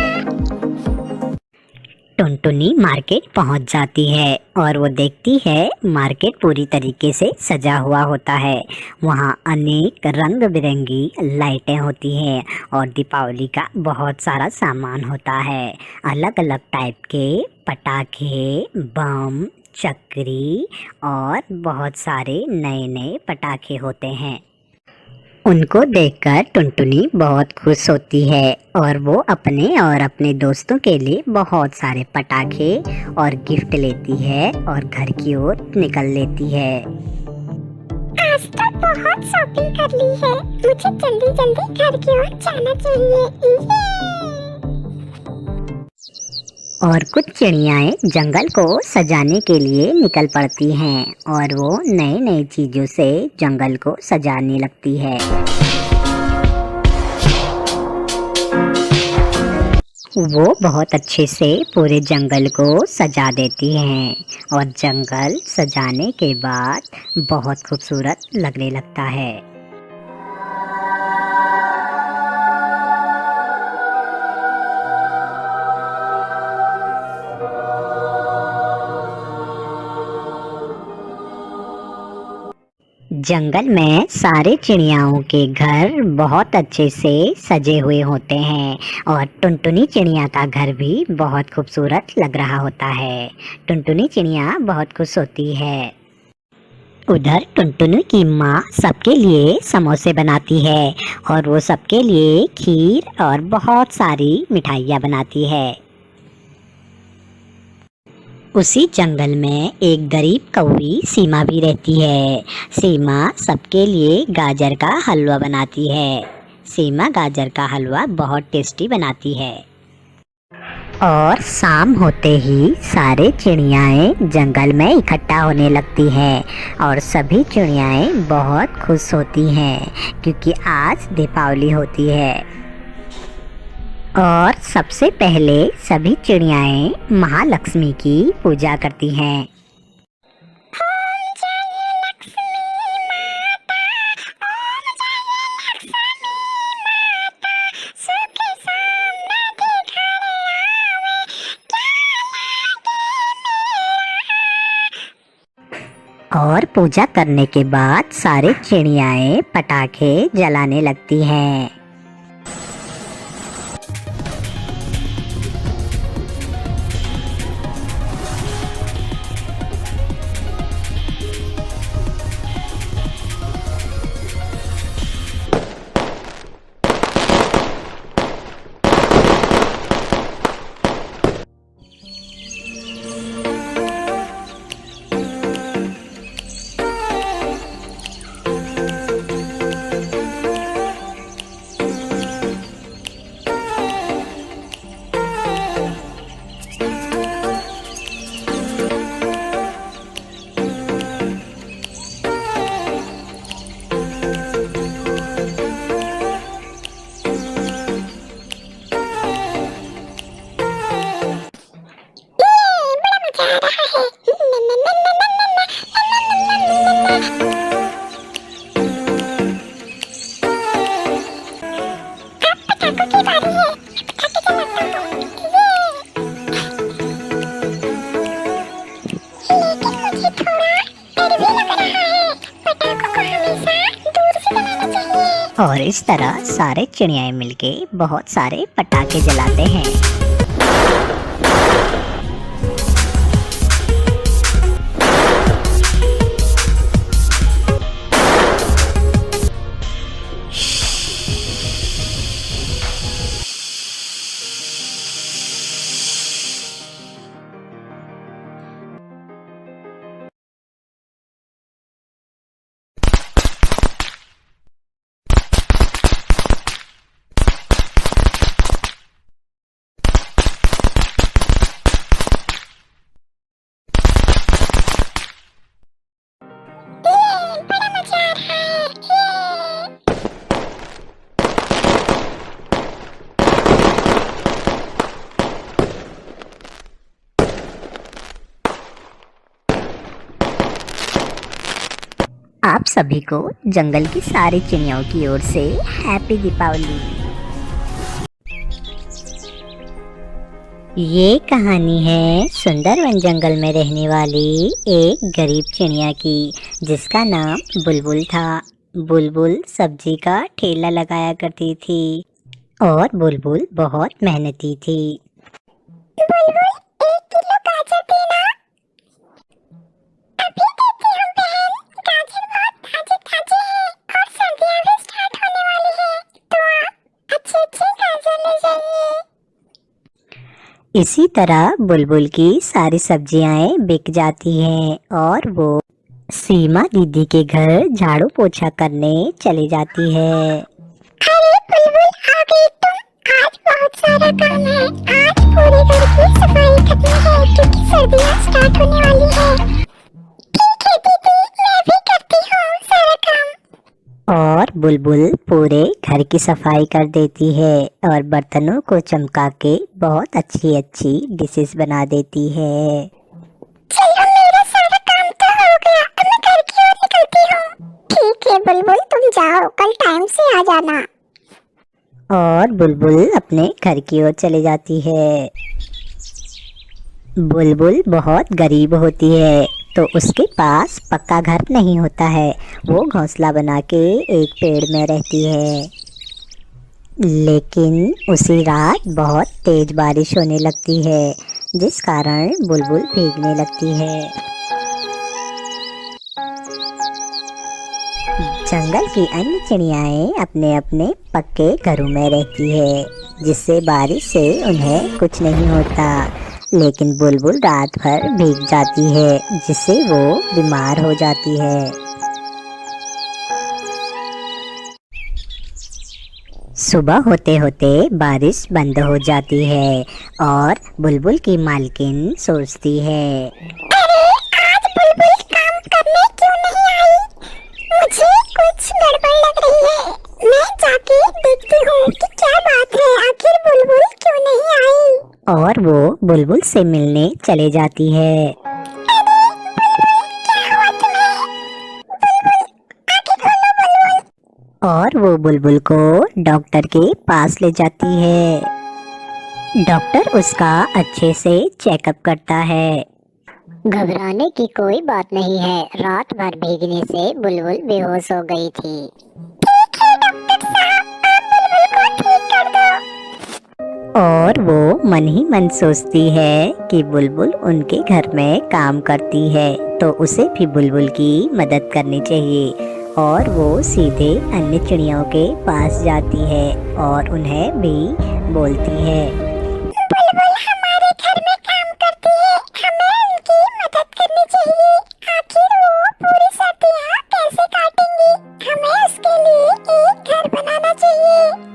टुनटुनी मार्केट पहुंच जाती है और वो देखती है मार्केट पूरी तरीके से सजा हुआ होता है। वहाँ अनेक रंग बिरंगी लाइटें होती हैं और दीपावली का बहुत सारा सामान होता है। अलग अलग टाइप के पटाखे, बम, चक्री और बहुत सारे नए नए पटाखे होते हैं। उनको देखकर टुनटुनी बहुत खुश होती है और वो अपने और अपने दोस्तों के लिए बहुत सारे पटाखे और गिफ्ट लेती है और घर की ओर निकल लेती है। आज तो बहुत शॉपिंग कर ली है। मुझे जल्दी जल्दी घर की ओर जाना चाहिए। और कुछ चिड़ियाएं जंगल को सजाने के लिए निकल पड़ती हैं और वो नए नए चीजों से जंगल को सजाने लगती है। वो बहुत अच्छे से पूरे जंगल को सजा देती हैं और जंगल सजाने के बाद बहुत खूबसूरत लगने लगता है। जंगल में सारे चिड़ियाओं के घर बहुत अच्छे से सजे हुए होते हैं और टुनटुनी चिड़िया का घर भी बहुत खूबसूरत लग रहा होता है। टुनटुनी चिड़िया बहुत खुश होती है। उधर टुनटुनी की माँ सबके लिए समोसे बनाती है और वो सबके लिए खीर और बहुत सारी मिठाइयाँ बनाती है। उसी जंगल में एक गरीब कौवी सीमा भी रहती है। सीमा सबके लिए गाजर का हलवा बनाती है। सीमा गाजर का हलवा बहुत टेस्टी बनाती है। और शाम होते ही सारे चिड़ियाएँ जंगल में इकट्ठा होने लगती हैं और सभी चिड़ियाएँ बहुत खुश होती हैं क्योंकि आज दीपावली होती है। और सबसे पहले सभी चिड़ियाएँ महालक्ष्मी की पूजा करती हैं। और पूजा करने के बाद सारे चिड़ियाएँ पटाखे जलाने लगती हैं। और इस तरह सारे चिड़ियाएँ मिलके बहुत सारे पटाखे जलाते हैं। आप सभी को जंगल की सारी चिड़ियों की ओर से हैप्पी दीपावली। ये कहानी है सुंदरवन जंगल में रहने वाली एक गरीब चिड़िया की, जिसका नाम बुलबुल था। बुलबुल सब्जी का ठेला लगाया करती थी और बुलबुल बहुत मेहनती थी। बुलबुल 1 किलो गाजर देना। अभी देती हूँ बहन, गाजर बहुत ताजे ताजे हैं और सर्दियाँ भी स्टार्ट होने वाली है, तो आप अच्छे अच्छे गाजर ले जाइए। इसी तरह बुलबुल की सारी सब्जियां बिक जाती हैं और वो सीमा दीदी के घर झाड़ू पोछा करने चली जाती है। अरे बुलबुल आ गई तुम, आज बहुत सारा काम है। आज पूरे घर की सफाई करनी है क्योंकि सर्दियाँ स्टार्ट होने वाली है। ठीक है दीदी, मैं भी करती हूँ सारा काम। और बुलबुल पूरे घर की सफाई कर देती है और बर्तनों को चमका के बहुत अच्छी अच्छी डिशेस बना देती है। चलो मेरा सारा काम तो हो गया, अब मैं घर की ओर निकलती हूँ। ठीक है बुलबुल, तुम जाओ, कल टाइम से आ जाना। और बुलबुल अपने घर की ओर चली जाती है। बुलबुल बहुत गरीब होती है तो उसके पास पक्का घर नहीं होता है। वो घोंसला बना के एक पेड़ में रहती है। लेकिन उसी रात बहुत तेज बारिश होने लगती है, जिस कारण बुलबुल भीगने लगती है। जंगल की अन्य चिड़ियाएं अपने अपने पक्के घरों में रहती है, जिससे बारिश से उन्हें कुछ नहीं होता। लेकिन बुलबुल रात भर भीग जाती है, जिससे वो बीमार हो जाती है। सुबह होते होते बारिश बंद हो जाती है और बुलबुल की मालकिन सोचती है, अरे आज बुलबुल काम करने क्यों नहीं आई? मुझे कुछ गड़बड़ लग रही है। मैं जाके देखती हूँ कि क्या बात है, आखिर बुलबुल क्यों नहीं आई? और वो बुलबुल से मिलने चले जाती है। अरे बुलबुल, क्या हुआ तुम्हें? बुलबुल, आंखें खोलो बुलबुल। और वो बुलबुल को डॉक्टर के पास ले जाती है। डॉक्टर उसका अच्छे से चेकअप करता है। घबराने की कोई बात नहीं है, रात भर भीगने से बुलबुल बेहोश हो गई थी। ठीक है डॉक्टर साहब, आप बुलबुल को ठीक कर दो। और वो मन ही मन सोचती है कि बुलबुल उनके घर में काम करती है, तो उसे भी बुलबुल की मदद करनी चाहिए। और वो सीधे अन्य चिड़ियों के पास जाती है और उन्हें भी बोलती है, बुलबुल हमारे घर में काम करती है, हमें उनकी मदद करनी चाहिए। आखिर वो पूरी सर्दियाँ कैसे काटेंगी? हमें उसके लिए एक घर बनाना चाहिए।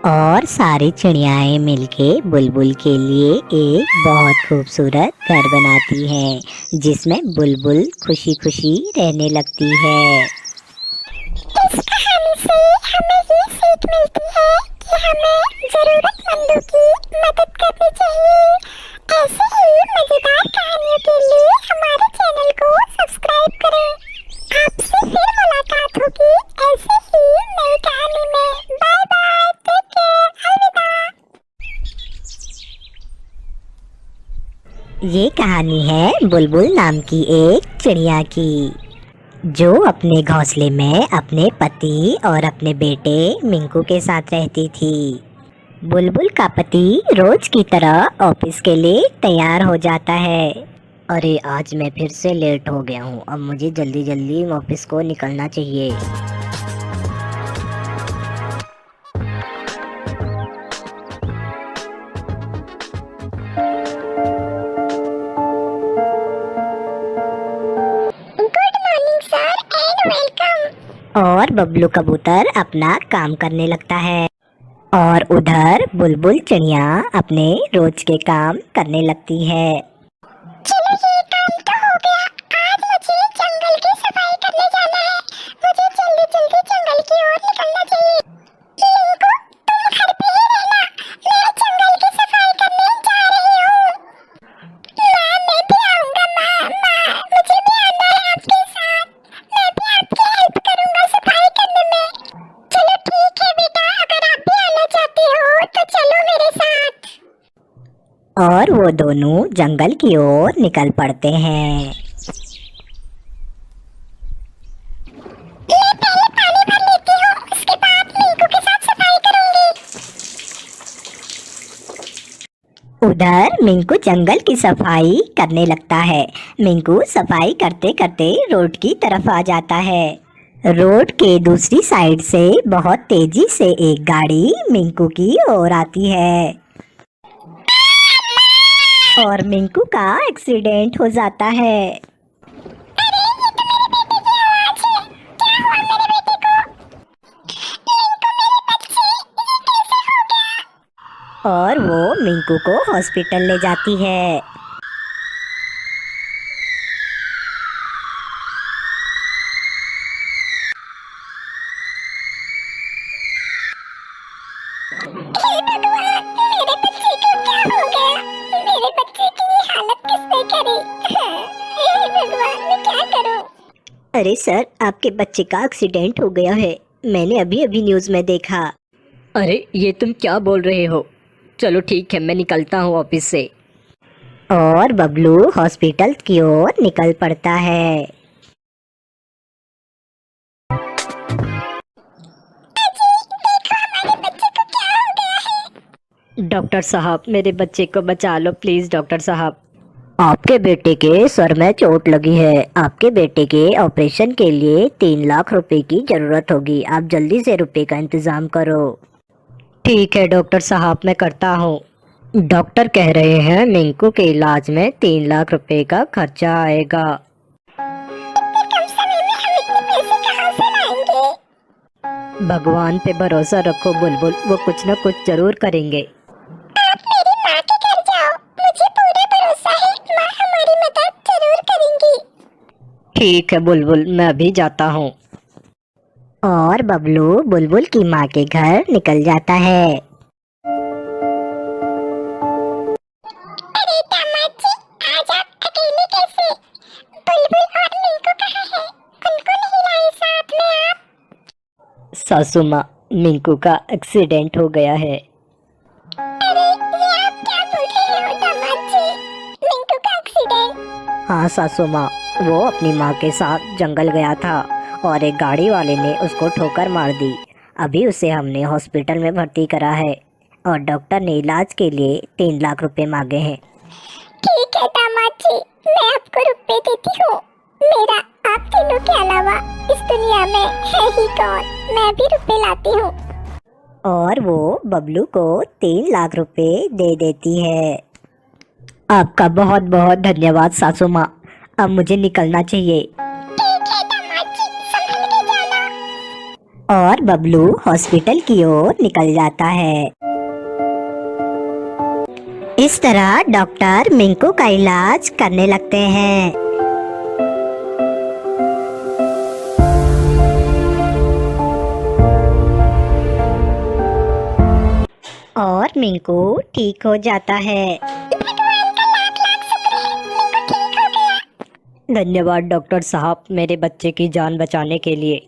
और सारी चिड़ियाएं मिलके बुलबुल के लिए एक बहुत खूबसूरत घर बनाती हैं, जिसमें बुलबुल खुशी खुशी रहने लगती है। इस कहानी से हमें ये सीख मिलती है कि हमें जरूरतमंदों की मदद करनी चाहिए। ऐसे ही मजेदार कहानियों के लिए हमारे चैनल को सब्सक्राइब करें। आपसे फिर मुलाकात होगी ऐसे ही नई कहानी में। बाय बाय, टेक केयर, अलविदा। ये कहानी है बुलबुल नाम की एक चिड़िया की, जो अपने घोंसले में अपने पति और अपने बेटे मिंकू के साथ रहती थी। बुलबुल का पति रोज की तरह ऑफिस के लिए तैयार हो जाता है। अरे आज मैं फिर से लेट हो गया हूँ, अब मुझे जल्दी जल्दी ऑफिस को निकलना चाहिए। Good morning sir and welcome. और बबलू कबूतर अपना काम करने लगता है और उधर बुलबुल चिड़िया अपने रोज के काम करने लगती है। चलो ये काम तो हो गया। आज मुझे जंगल की सफाई करने जाना है। मुझे जल्दी जल्दी जंगल की ओर निकलना चाहिए। लिंकू, तुम घर पे ही रहना, मैं जंगल की सफाई करने जा रही हूँ। मैं भी आऊंगा। माँ, मुझे भी आना है आपके साथ। मैं भी आपकी हेल्प करूंगा सफाई करने में। चलो ठीक है बेटा, अगर आप भी आना चाहते हो तो चलो मेरे साथ। और वो दोनों जंगल की ओर निकल पड़ते हैं। मैं पहले पानी भर लेती हूँ, उसके बाद मिंकू के साथ सफाई करूंगी। उधर मिंकू जंगल की सफाई करने लगता है। मिंकू सफाई करते करते रोड की तरफ आ जाता है। रोड के दूसरी साइड से बहुत तेजी से एक गाड़ी मिंकू की ओर आती है और मिंकू का एक्सीडेंट हो जाता है। और वो मिंकू को हॉस्पिटल ले जाती है। हे भगवान, मेरे बच्चे को क्या हो गया? मेरे बच्चे की ये हालत किसने करी? हे भगवान, मैं क्या करूं? अरे सर, आपके बच्चे का एक्सीडेंट हो गया है, मैंने अभी अभी न्यूज़ में देखा। अरे ये तुम क्या बोल रहे हो? चलो ठीक है, मैं निकलता हूँ ऑफिस से। और बबलू हॉस्पिटल की ओर निकल पड़ता है। डॉक्टर साहब, मेरे बच्चे को बचा लो प्लीज डॉक्टर साहब। आपके बेटे के सर में चोट लगी है। आपके बेटे के ऑपरेशन के लिए 3 लाख रुपए की जरूरत होगी। आप जल्दी से रुपए का इंतजाम करो। ठीक है डॉक्टर साहब, मैं करता हूँ। डॉक्टर कह रहे हैं मिंकू के इलाज में 3 लाख रुपए का खर्चा आएगा। कम समय में हम इतने पैसे कहाँ से लाएंगे? भगवान पे भरोसा रखो बुलबुल, वो कुछ न कुछ जरूर करेंगे। आप मेरी माँ के घर जाओ, मुझे पूरा भरोसा है माँ हमारी मदद जरूर करेंगी। ठीक है बुलबुल, मैं अभी जाता हूँ। और बबलू बुलबुल की माँ के घर निकल जाता है। अरे दामाद जी, आज आप अकेले कैसे? बुलबुल और मिंकू कहाँ है? उनको नहीं लाए साथ में आप? सासू माँ, मिंकू का एक्सीडेंट हो गया है। अरे ये आप क्या बोल रहे हो दामाद जी? मिंकू का एक्सीडेंट? हाँ सासू माँ, वो अपनी माँ के साथ जंगल गया था और एक गाड़ी वाले ने उसको ठोकर मार दी। अभी उसे हमने हॉस्पिटल में भर्ती करा है और डॉक्टर ने इलाज के लिए 3 लाख रुपए मांगे हैं। ठीक है दामाद जी, मैं आपको रुपए देती हूँ। मेरा आप तीनों के अलावा इस दुनिया में है ही कौन? मैं भी रुपए लाती हूँ। और वो बबलू को 3 लाख रुपए दे देती है। आपका बहुत बहुत धन्यवाद सासू माँ, अब मुझे निकलना चाहिए। ठीक है दामाद जी, संभल के जाना। और बबलू हॉस्पिटल की ओर निकल जाता है। इस तरह डॉक्टर मिंकू का इलाज करने लगते हैं। और मिंकू ठीक हो जाता है। भगवान का लाख लाख शुक्र है, मिंकू ठीक हो गया। धन्यवाद डॉक्टर साहब, मेरे बच्चे की जान बचाने के लिए।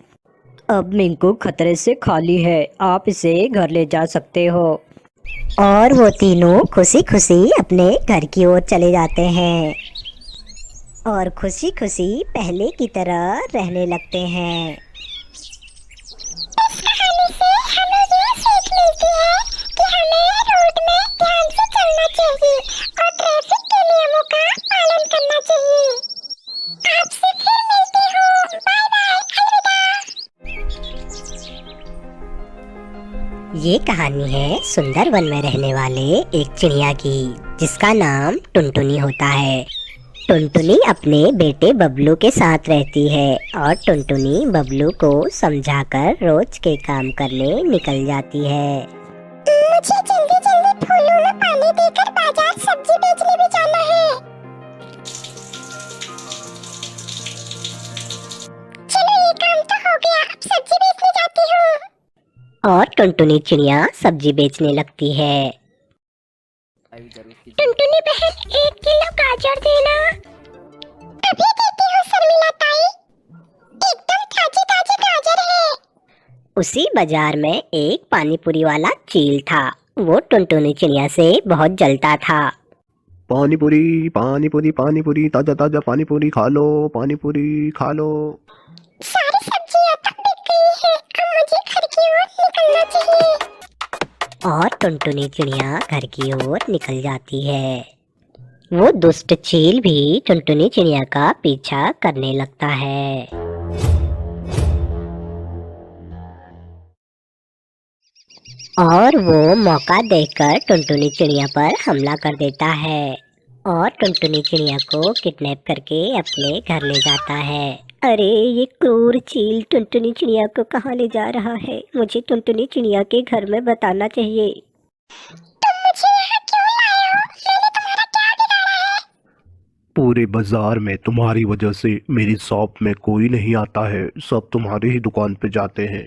अब मिंकू खतरे से खाली है, आप इसे घर ले जा सकते हो। और वो तीनों खुशी खुशी अपने घर की ओर चले जाते हैं और खुशी खुशी पहले की तरह रहने लगते हैं। इस कहानी से हमें ये सीख मिलती है कि हमें रोड में ध्यान से चलना चाहिए और ट्रैफिक के नियमों का पालन करना चाहिए। आपसे फिर मिलती हूँ। बाय बाय, अलविदा। ये कहानी है सुंदरवन में रहने वाले एक चिड़िया की, जिसका नाम टुनटुनी होता है। टुनटुनी अपने बेटे बबलू के साथ रहती है और टुनटुनी बबलू को समझाकर रोज के काम करने निकल जाती है। मुझे जल्दी जल्दी फूलों में पानी देकर बाजार सब्जी बेचने भी जाना है। चलो ये काम तो हो गया, अब सब्जी बेचने जाती हूँ। और टुनटुनी चिड़िया सब्जी बेचने लगती है। टुनटुनी बहन, 1 किलो गाजर देना। अभी देती हूँ शर्मिला ताई, एकदम ताजी ताजी गाजर है। उसी बाजार में एक पानीपुरी वाला चील था। वो टुनटुनी चिड़िया से बहुत जलता था। पानी पूरी पानी पूरी पानी पूरी, ताजा ताजा पानी पूरी खा लो, पानी पूरी खा लो। सारी सब्जियाँ तो बिक गई है, अब मुझे घर की ओर निकलना चाहिए। और टुनटुनी चिड़िया घर की ओर निकल जाती है। वो दुष्ट चील भी टुनटुनी चिड़िया का पीछा करने लगता है। और वो मौका देखकर टुनटुनी चिड़िया पर हमला कर देता है और टुनटुनी चिड़िया को किडनैप करके अपने घर ले जाता है। अरे ये क्रूर चील टुनटुनी चिड़िया को कहाँ ले जा रहा है? मुझे टुनटुनी चिड़िया के घर में बताना चाहिए। तुम मुझे यहाँ क्यों लाए हो? मैंने तुम्हारा क्या बिगाड़ा है? पूरे बाजार में तुम्हारी वजह से मेरी शॉप में कोई नहीं आता है, सब तुम्हारी ही दुकान पे जाते हैं।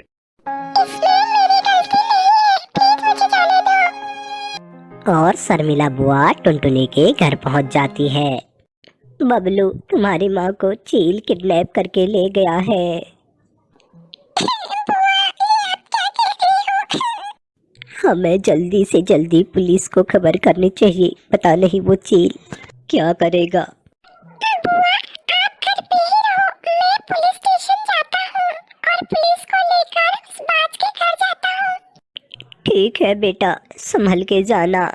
इसमें मेरी गलती नहीं है, प्लीज मुझे जाने दो। और शर्मिला बुआ टुनटुनी के घर पहुंच जाती है। बबलू, तुम्हारी माँ को चील किडनैप करके ले गया है। हमें जल्दी से जल्दी पुलिस को खबर करनी चाहिए, पता नहीं वो चील क्या करेगा। बुआ, आप घर पे ही रहो, मैं पुलिस स्टेशन जाता हूँ और पुलिस को लेकर उस बाज के घर जाता हूँ। ठीक है बेटा, संभल के जाना।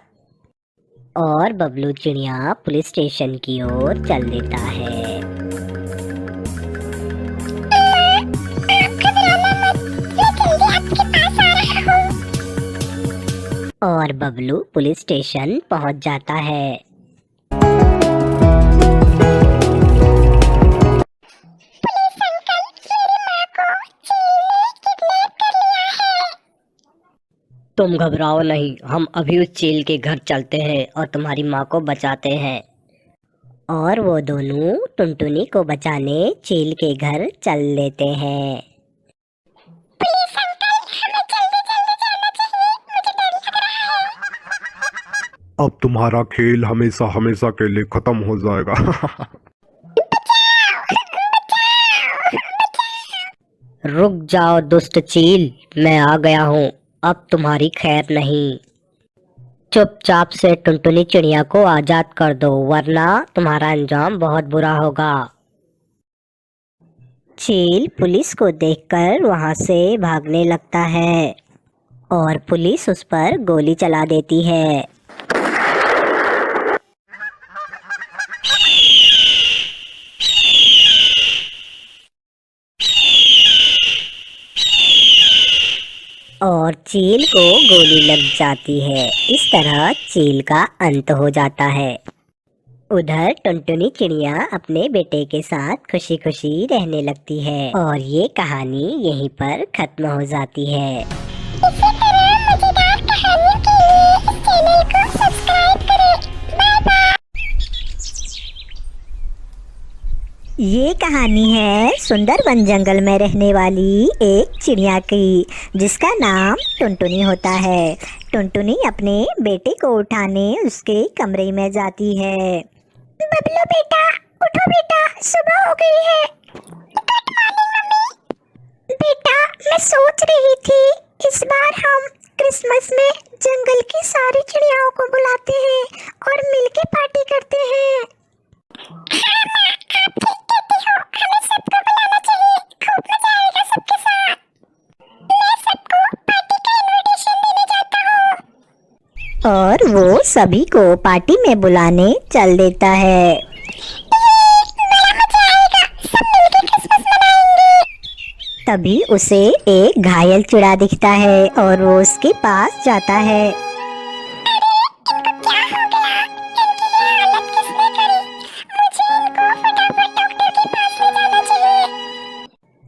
और बबलू चिड़िया पुलिस स्टेशन की ओर चल देता है। और बबलू पुलिस स्टेशन पहुंच जाता है। तुम घबराओ नहीं, हम अभी उस चील के घर चलते हैं और तुम्हारी माँ को बचाते हैं। और वो दोनों टुनटुनी को बचाने चील के घर चल लेते हैं। अब तुम्हारा खेल हमेशा हमेशा के लिए खत्म हो जाएगा। रुक जाओ दुष्ट चील, मैं आ गया हूँ। अब तुम्हारी खैर नहीं। चुपचाप से टुनटुनी चिड़िया को आजाद कर दो, वरना तुम्हारा अंजाम बहुत बुरा होगा। चील पुलिस को देखकर वहां से भागने लगता है और पुलिस उस पर गोली चला देती है। और चील को गोली लग जाती है। इस तरह चील का अंत हो जाता है। उधर टुनटुनी चिड़िया अपने बेटे के साथ खुशी खुशी रहने लगती है और ये कहानी यहीं पर खत्म हो जाती है। इसी तरह मजेदार कहानियों के लिए इस चैनल को सब्सक्राइब करें। Bye bye. ये कहानी है सुंदर वन जंगल में रहने वाली एक चिड़िया की, जिसका नाम टुनटुनी होता है। टुनटुनी अपने बेटे को उठाने उसके कमरे में जाती है। बबलू बेटा, उठो बेटा, सुबह हो गई है। Good morning mummy. बेटा, मैं सोच रही थी इस बार हम क्रिसमस में जंगल की सारी चिड़ियाओं को बुलाते हैं और मिलके पार्टी करते हैं। हाँ माँ, आप ठीक कहती हो, हमें सबको बुलाना चाहिए, खूब मजा आएगा सबके साथ। मैं सबको पार्टी का इनविटेशन देने जाता हूँ। और वो सभी को पार्टी में बुलाने चल देता है। बड़ा मजा आएगा, सब मिलके क्रिसमस मनाएंगे। तभी उसे एक घायल चिड़ा दिखता है और वो उसके पास जाता है। अरे, इनको क्या हो गया? इनकी ये हालत किसने करी? मुझे इनको फटाफट डॉक्टर के पास ले जाना चाहिए।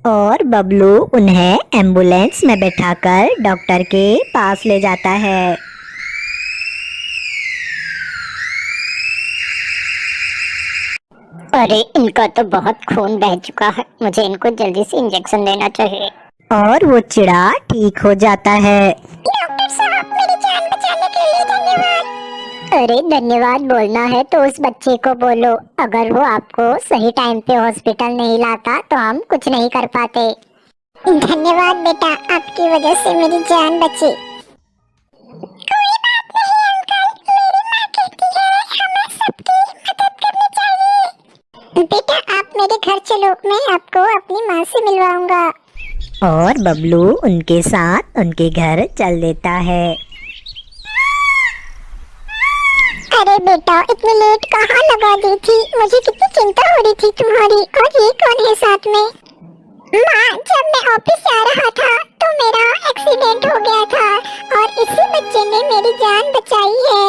और बबलू उन्हें एम्बुलेंस में बैठाकर डॉक्टर के पास ले जाता है। अरे इनका तो बहुत खून बह चुका है, मुझे इनको जल्दी से इंजेक्शन देना चाहिए। और वो चिड़ा ठीक हो जाता है। डॉक्टर साहब, मेरी जान बचाने के लिए धन्यवाद। अरे धन्यवाद बोलना है तो उस बच्चे को बोलो, अगर वो आपको सही टाइम पे हॉस्पिटल नहीं लाता तो हम कुछ नहीं कर पाते। धन्यवाद बेटा, आपकी वजह से मेरी जान बची। कोई बात नहीं अंकल, मेरी माँ कहती है हमें सबकी मदद करनी चाहिए। बेटा, आप मेरे घर चलो, मैं आपको अपनी माँ से मिलवाऊंगा। और बबलू उनके साथ उनके घर चल देता है। अरे बेटा, इतनी लेट कहाँ लगा दी थी? मुझे कितनी चिंता हो रही थी तुम्हारी। और ये कौन है साथ में? माँ, जब मैं ऑफिस जा रहा था तो मेरा एक्सीडेंट हो गया था और इसी बच्चे ने मेरी जान बचाई है।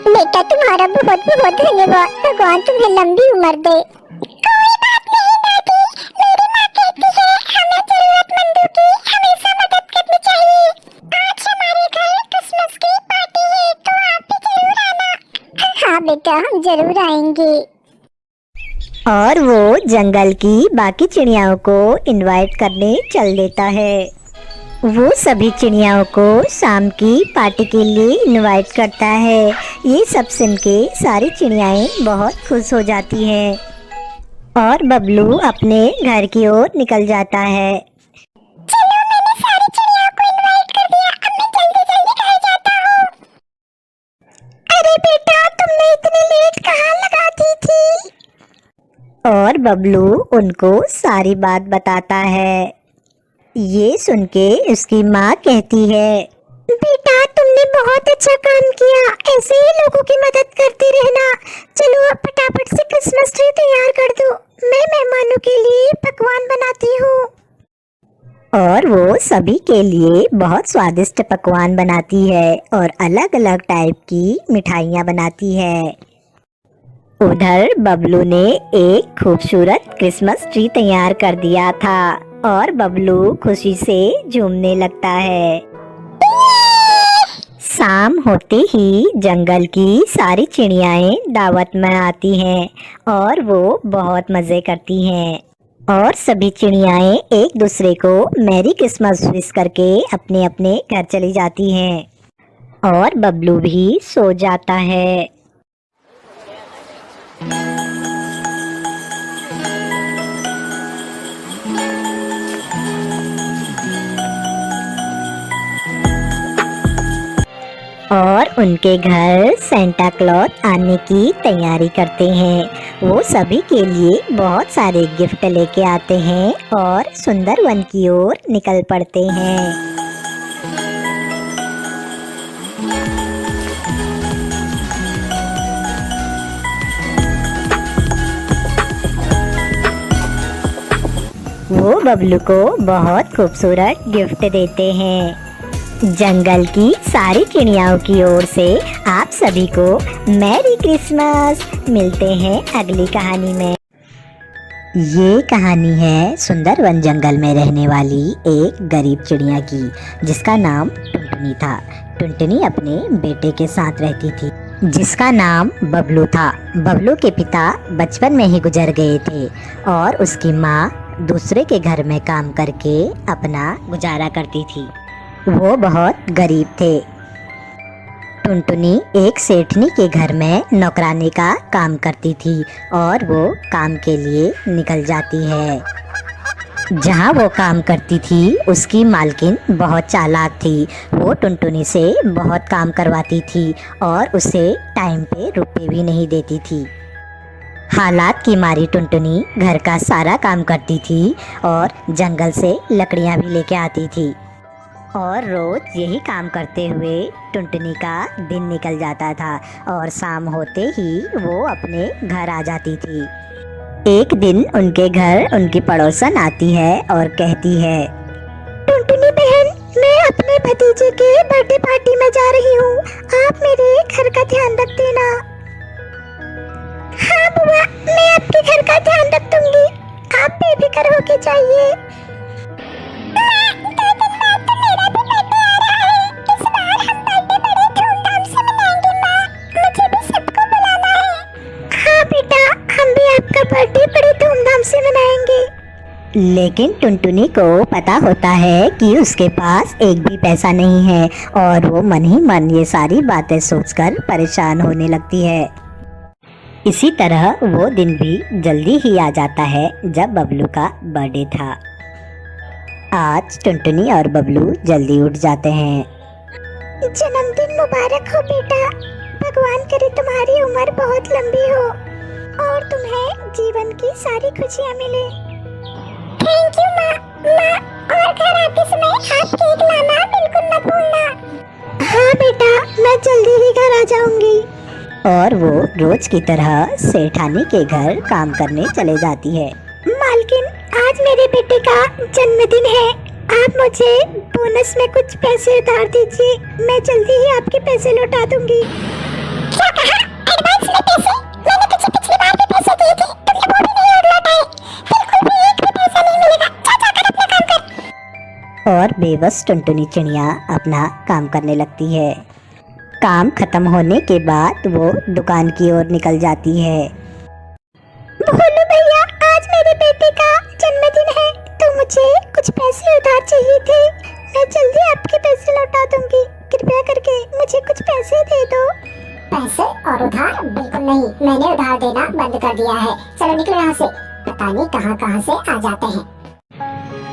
बेटा, तुम्हारा बहुत बहुत धन्यवाद, भगवान तुम्हें लंबी उम्र दे। कोई बात नहीं दादी, मेरी माँ कहती है हमें जरूरतमंदों की हमेशा मदद करनी चाहिए। आज हमारे घर क्रिसमस की पार्टी है तो आप भी जरूर आना। हाँ बेटा, हम जरूर आएंगे। और वो जंगल की बाकी चिड़ियाओं को इनवाइट करने चल देता है। वो सभी चिड़ियाओं को शाम की पार्टी के लिए इनवाइट करता है। ये सब सुन के सारी चिड़ियाएं बहुत खुश हो जाती हैं और बबलू अपने घर की ओर निकल जाता है। चलो, मैंने सारी चिड़ियाओं को इनवाइट कर दिया, अब मैं जल्दी जल्दी घर जाता हूँ। अरे बेटा, तुमने इतनी लेट कहाँ लगा दी थी? और बबलू उनको सारी बात बताता है। ये सुन के उसकी माँ कहती है, बेटा, तुमने बहुत अच्छा काम किया। ऐसे ही लोगों की मदद करते रहना। चलो अब फटाफट से क्रिसमस ट्री तैयार कर दो। मैं मेहमानों के लिए पकवान बनाती हूँ। और वो सभी के लिए बहुत स्वादिष्ट पकवान बनाती है और अलग अलग टाइप की मिठाइयाँ बनाती है। उधर बबलू ने एक खूबसूरत क्रिसमस ट्री तैयार कर दिया था और बबलू खुशी से झूमने लगता है। शाम होते ही जंगल की सारी चिड़ियाएं दावत में आती हैं और वो बहुत मजे करती हैं और सभी चिड़ियाएं एक दूसरे को मैरी क्रिसमस विश करके अपने अपने घर चली जाती हैं और बबलू भी सो जाता है। और उनके घर सेंटा क्लॉज आने की तैयारी करते हैं। वो सभी के लिए बहुत सारे गिफ्ट लेके आते हैं और सुंदर वन की ओर निकल पड़ते हैं। वो बबलू को बहुत खूबसूरत गिफ्ट देते हैं। जंगल की सारी चिड़ियाओं की ओर से आप सभी को मैरी क्रिसमस। मिलते हैं अगली कहानी में। ये कहानी है सुंदर वन जंगल में रहने वाली एक गरीब चिड़िया की, जिसका नाम टुनटुनी था। टुनटुनी अपने बेटे के साथ रहती थी, जिसका नाम बबलू था। बबलू के पिता बचपन में ही गुजर गए थे और उसकी माँ दूसरे के घर में काम करके अपना गुजारा करती थी। वो बहुत गरीब थे। टुनटुनी एक सेठनी के घर में नौकरानी का काम करती थी और वो काम के लिए निकल जाती है। जहाँ वो काम करती थी उसकी मालकिन बहुत चालाक थी। वो टुनटुनी से बहुत काम करवाती थी और उसे टाइम पे रुपए भी नहीं देती थी। हालात की मारी टुनटुनी घर का सारा काम करती थी और जंगल से लकड़ियाँ भी लेके आती थी और रोज यही काम करते हुए टुनटुनी का दिन निकल जाता था और शाम होते ही वो अपने घर आ जाती थी। एक दिन उनके घर उनकी पड़ोसन आती है और कहती है, टुनटुनी बहन, मैं अपने भतीजे के बर्थडे पार्टी में जा रही हूँ। आप मेरे घर का ध्यान रख देना। हाँ बुआ, मैं आपके घर का ध्यान रख दूंगी। आप बेफिक्र होके जाइए। बर्थडे बड़े धूमधाम से मनाएंगे। लेकिन टुनटुनी को पता होता है कि उसके पास एक भी पैसा नहीं है और वो मन ही मन ये सारी बातें सोचकर परेशान होने लगती है। इसी तरह वो दिन भी जल्दी ही आ जाता है जब बबलू का बर्थडे था। आज टुनटुनी और बबलू जल्दी उठ जाते हैं। जन्मदिन मुबारक हो बेटा। भगवान करे तुम्हारी उम्र बहुत लंबी हो और तुम्हें जीवन की सारी खुशियाँ मिले। थैंक यू माँ। और घर आते समय आप केक लाना बिल्कुल मत भूलना। हाँ बेटा, मैं जल्दी ही घर आ जाऊंगी। और वो रोज की तरह सेठानी के घर काम करने चले जाती है। मालकिन, आज मेरे बेटे का जन्मदिन है। आप मुझे बोनस में कुछ पैसे उधार दीजिए। मैं जल्दी ही आपके पैसे लौटा दूंगी। क्या कहा? एडवांस में पैसे? मैंने तुझे पिछली बार भी पैसे दिए थे, तुमने वो भी नहीं और लौटाए। बिल्कुल भी एक भी पैसा नहीं मिलेगा। जा कर अपना काम कर। और बेबस टुनटुनी चिड़िया अपना काम करने लगती है। काम खत्म होने के बाद वो दुकान की ओर निकल जाती है। भोलू भैया, आज मेरे बेटे का जन्मदिन है तो मुझे कुछ पैसे उधार चाहिए थे। मैं जल्दी आपके पैसे लौटा दूंगी। कृपया करके मुझे कुछ पैसे दे दो। पैसे और उधार? बिल्कुल नहीं, मैंने उधार देना बंद कर दिया है। चलो निकलो यहाँ से। पता नहीं कहाँ से आ जाते हैं।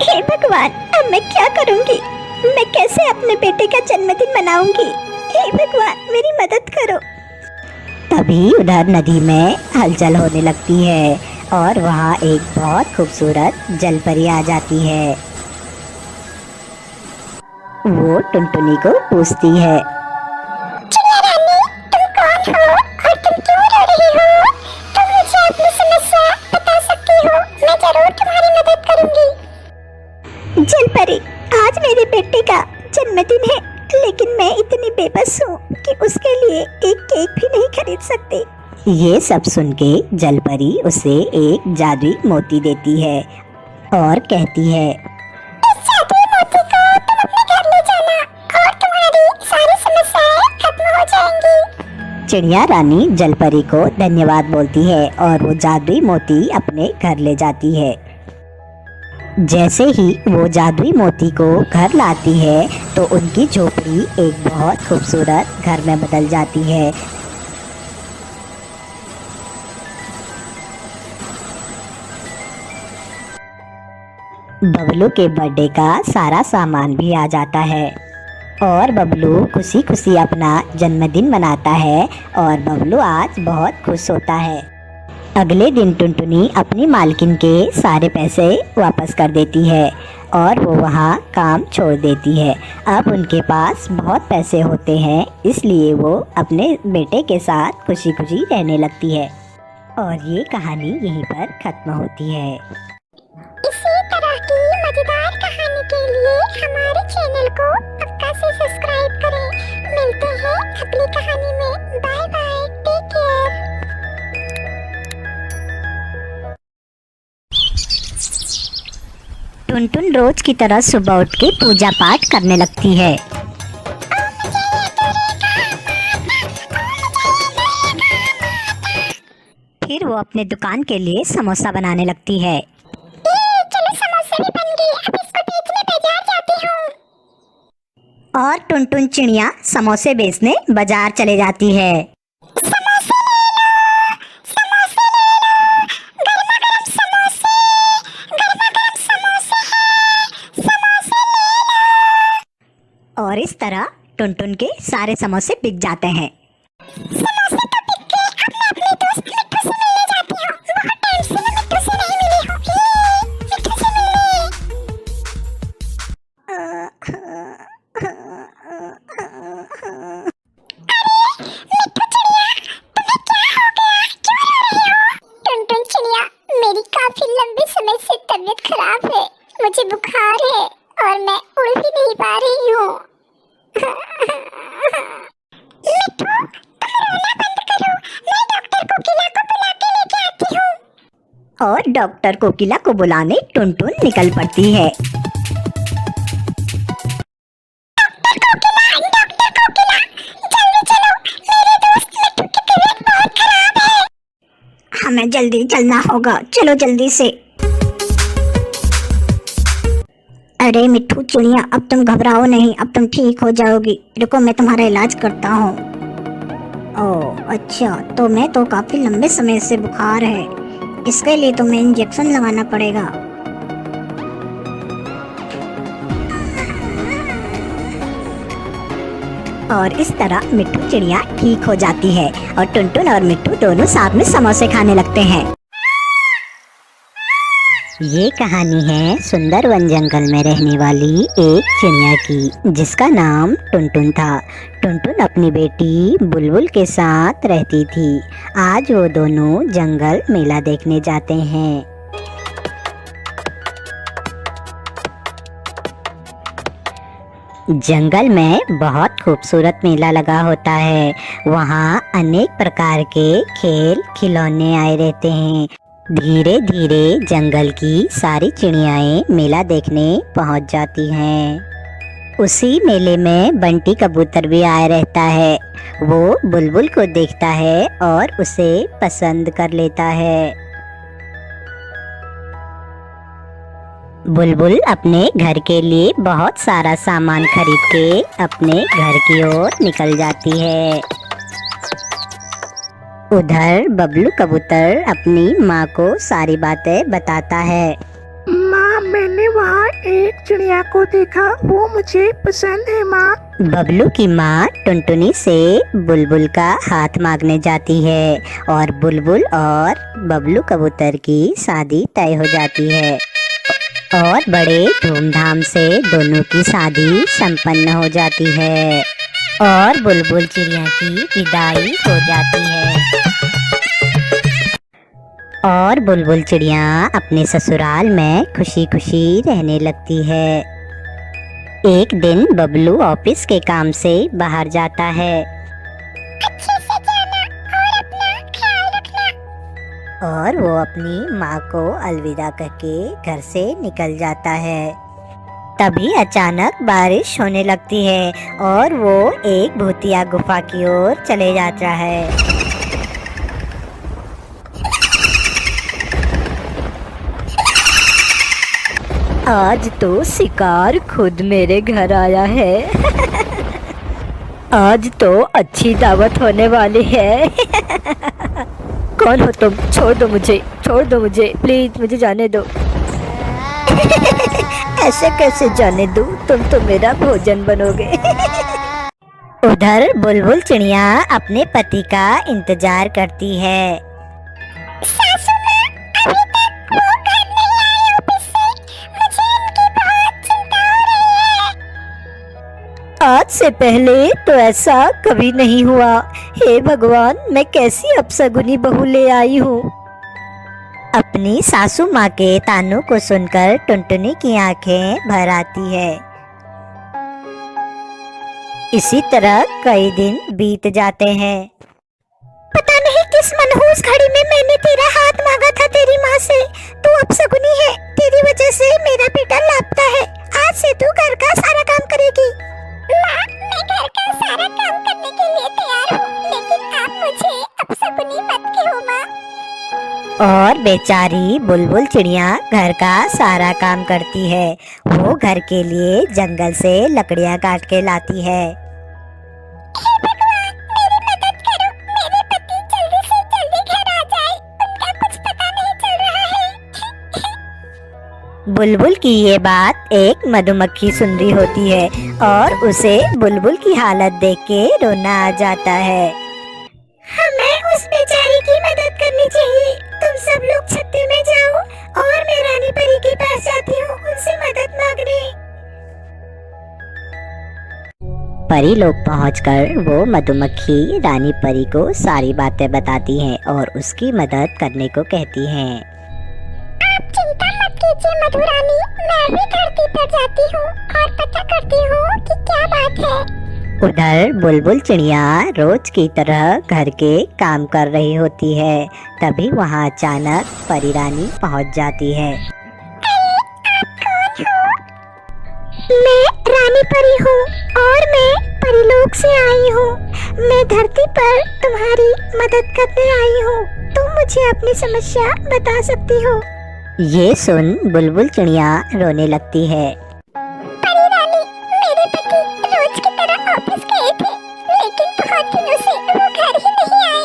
हे भगवान, अब मैं क्या करूँगी? मैं कैसे अपने बेटे का जन्मदिन मनाऊंगी? हे भगवान, मेरी मदद करो। तभी उधर नदी में हलचल होने लगती है और वहाँ एक बहुत खूबसूरत जलपरी आ जाती है। वो टुनटुनी को पूछती है, कि उसके लिए एक केक भी नहीं खरीद सकती। ये सब सुन के जलपरी उसे एक जादुई मोती देती है और कहती है, इस जादुई मोती को तुम अपने घर ले जाना और तुम्हारी सारी समस्याएं खत्म हो जाएंगी। चिड़िया रानी जलपरी को धन्यवाद बोलती है और वो जादुई मोती अपने घर ले जाती है। जैसे ही वो जादुई मोती को घर लाती है तो उनकी झोपड़ी एक बहुत खूबसूरत घर में बदल जाती है। बबलू के बर्थडे का सारा सामान भी आ जाता है और बबलू खुशी खुशी अपना जन्मदिन मनाता है और बबलू आज बहुत खुश होता है। अगले दिन टुनटुनी अपनी मालकिन के सारे पैसे वापस कर देती है और वो वहाँ काम छोड़ देती है। अब उनके पास बहुत पैसे होते हैं, इसलिए वो अपने बेटे के साथ खुशी खुशी रहने लगती है। और ये कहानी यहीं पर खत्म होती है। इसी तरह की मजेदार कहानी के लिए हमारे चैनल को पक्का से सब्सक्राइब करें। मिलते हैं अगली कहानी में। Bye bye, take care. Tuntun रोज की तरह सुबह उठ के पूजा पाठ करने लगती है। फिर वो अपने दुकान के लिए समोसा बनाने लगती है। चलो समोसे भी बन गए, अब इसको बेचने बाजार जाती हूँ। और टुनटुन चिड़िया समोसे बेचने बाजार चले जाती है। और इस तरह टुनटुन के सारे समोसे बिक जाते हैं। समोसे तो बिक गए, अब मैं अपने दोस्त मिट्टू से मिलने जाती हूँ। बहुत टाइम से मैं मिट्टू से नहीं मिली हूँ। मिट्टू से मिलने। मिट्टू चिड़िया, तुम्हें क्या हो गया? क्यों रो रही हो? टुनटुन चिड़िया, मेरी काफी लंबे समय से तबीयत खराब है। मुझे बुखार है और मैं उड़ भी नहीं पा रही हूँ। मिट्टू, तुम रोना बंद करो, मैं डॉक्टर कोकिला को बुला के लेके आती हूँ। और डॉक्टर कोकिला को बुलाने टुनटुन निकल पड़ती है। डॉक्टर कोकिला, जल्दी चलो, मेरे दोस्त मिट्टू की तबीयत बहुत खराब है। हमें जल्दी चलना होगा, चलो जल्दी से। अरे मिट्टू चिड़िया, अब तुम घबराओ नहीं, अब तुम ठीक हो जाओगी। रुको, मैं तुम्हारा इलाज करता हूँ। ओह अच्छा, तो मैं तो काफी लंबे समय से बुखार है, इसके लिए तुम्हें इंजेक्शन लगाना पड़ेगा। और इस तरह मिट्टू चिड़िया ठीक हो जाती है और टुनटुन और मिट्टू दोनों साथ में समोसे खाने लगते हैं। ये कहानी है सुंदर वन जंगल में रहने वाली एक चिड़िया की, जिसका नाम टुनटुन था। टुनटुन अपनी बेटी बुलबुल के साथ रहती थी। आज वो दोनों जंगल मेला देखने जाते हैं। जंगल में बहुत खूबसूरत मेला लगा होता है। वहाँ अनेक प्रकार के खेल खिलौने आए रहते हैं। धीरे धीरे जंगल की सारी चिड़ियाएं मेला देखने पहुँच जाती हैं। उसी मेले में बंटी कबूतर भी आए रहता है। वो बुलबुल को देखता है और उसे पसंद कर लेता है। बुलबुल अपने घर के लिए बहुत सारा सामान खरीद के अपने घर की ओर निकल जाती है। उधर बबलू कबूतर अपनी माँ को सारी बातें बताता है। माँ, मैंने वहाँ एक चिड़िया को देखा, वो मुझे पसंद है माँ। बबलू की माँ टुनटुनी से बुलबुल का हाथ मांगने जाती है और बुलबुल और बबलू कबूतर की शादी तय हो जाती है और बड़े धूमधाम से दोनों की शादी संपन्न हो जाती है और बुलबुल चिड़िया की विदाई हो जाती है और बुलबुल चिड़िया अपने ससुराल में खुशी खुशी रहने लगती है। एक दिन बबलू ऑफिस के काम से बाहर जाता है अच्छे से जाना और अपना ख्याल रखना। और वो अपनी माँ को अलविदा कहके घर से निकल जाता है। तभी अचानक बारिश होने लगती है और वो एक भूतिया गुफा की ओर चले जाता है। आज तो शिकार खुद मेरे घर आया है। आज तो अच्छी दावत होने वाली है। कौन हो तुम? छोड़ दो मुझे प्लीज, मुझे जाने दो। ऐसे कैसे जाने दूं? तुम तो मेरा भोजन बनोगे। उधर बुलबुल चिड़िया अपने पति का इंतजार करती है। सासू माँ अभी तक वो घर नहीं आए ऑफिस से। मुझे इनकी बहुत चिंता हो रही है। आज से पहले तो ऐसा कभी नहीं हुआ। हे भगवान, मैं कैसी अपशगुनी बहू ले आई हूँ। अपनी सासू माँ के तानों को सुनकर टुनटुनी की आंखें भर आती है। इसी तरह कई दिन बीत जाते हैं। पता नहीं किस मनहूस घड़ी में मैंने तेरा हाथ मांगा था तेरी माँ से। तू अपशगुनी है। तेरी वजह से मेरा बेटा लापता है। आज से तू घर का सारा काम करेगी। माँ, मैं घर का सारा काम करने के लिए तैयार हूँ, लेकिन आप मुझे अपशगुनी मत कहो माँ। और बेचारी बुलबुल चिड़िया घर का सारा काम करती है। वो घर के लिए जंगल से लकड़ियाँ काट के लाती है। हे भगवान, मेरी मदद करो। मेरे पति जल्दी से जल्दी घर आ जाए। उनका कुछ पता नहीं चल रहा है। बुलबुल की ये बात एक मधुमक्खी सुन रही होती है और उसे बुलबुल की हालत देख के रोना आ जाता है। हमें उस बेचारी की मदद करनी चाहिए। तुम सब लोग छत्ते में जाओ और मैं रानी परी के पास जाती हूँ उनसे मदद मांगने। परी लोग पहुंचकर वो मधुमक्खी रानी परी को सारी बातें बताती हैं और उसकी मदद करने को कहती हैं। आप चिंता मत कीजिए मधुरानी, मैं भी धरती पर जाती हूँ और पता करती हूँ कि क्या बात है। उधर बुलबुल चिड़िया रोज की तरह घर के काम कर रही होती है। तभी वहाँ अचानक परी रानी पहुँच जाती है। मैं रानी परी हूँ और मैं परीलोक से आई हूँ। मैं धरती पर तुम्हारी मदद करने आई हूँ। तुम मुझे अपनी समस्या बता सकती हो। ये सुन बुलबुल चिड़िया रोने लगती है। परी रानी, मेरे पति रोज की तरह ऑफिस गए थे, लेकिन बहुत दिनों से वो घर ही नहीं आए।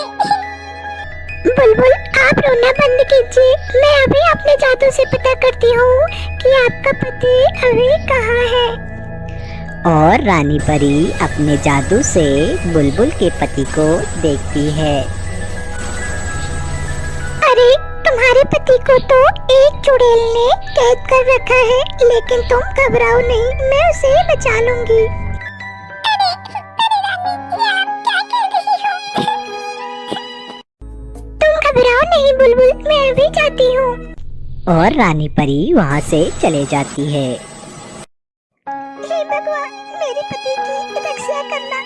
बुलबुल, आप रोना बंद कीजिए। मैं अभी अपने जादू से पता करती हूँ कि आपका पति अभी कहाँ है। और रानी परी अपने जादू से बुलबुल के पति को देखती है। अरे, तुम्हारे पति को तो एक चुड़ैल ने कैद कर रखा है, लेकिन तुम घबराओ नहीं, मैं उसे बचा लूंगी। अरे रानी, ये आप क्या कह रही हो? तुम घबराओ नहीं बुलबुल, मैं अभी जाती हूँ। और रानी परी वहाँ से चले जाती है। हे भगवान, मेरे पति की रक्षा करना।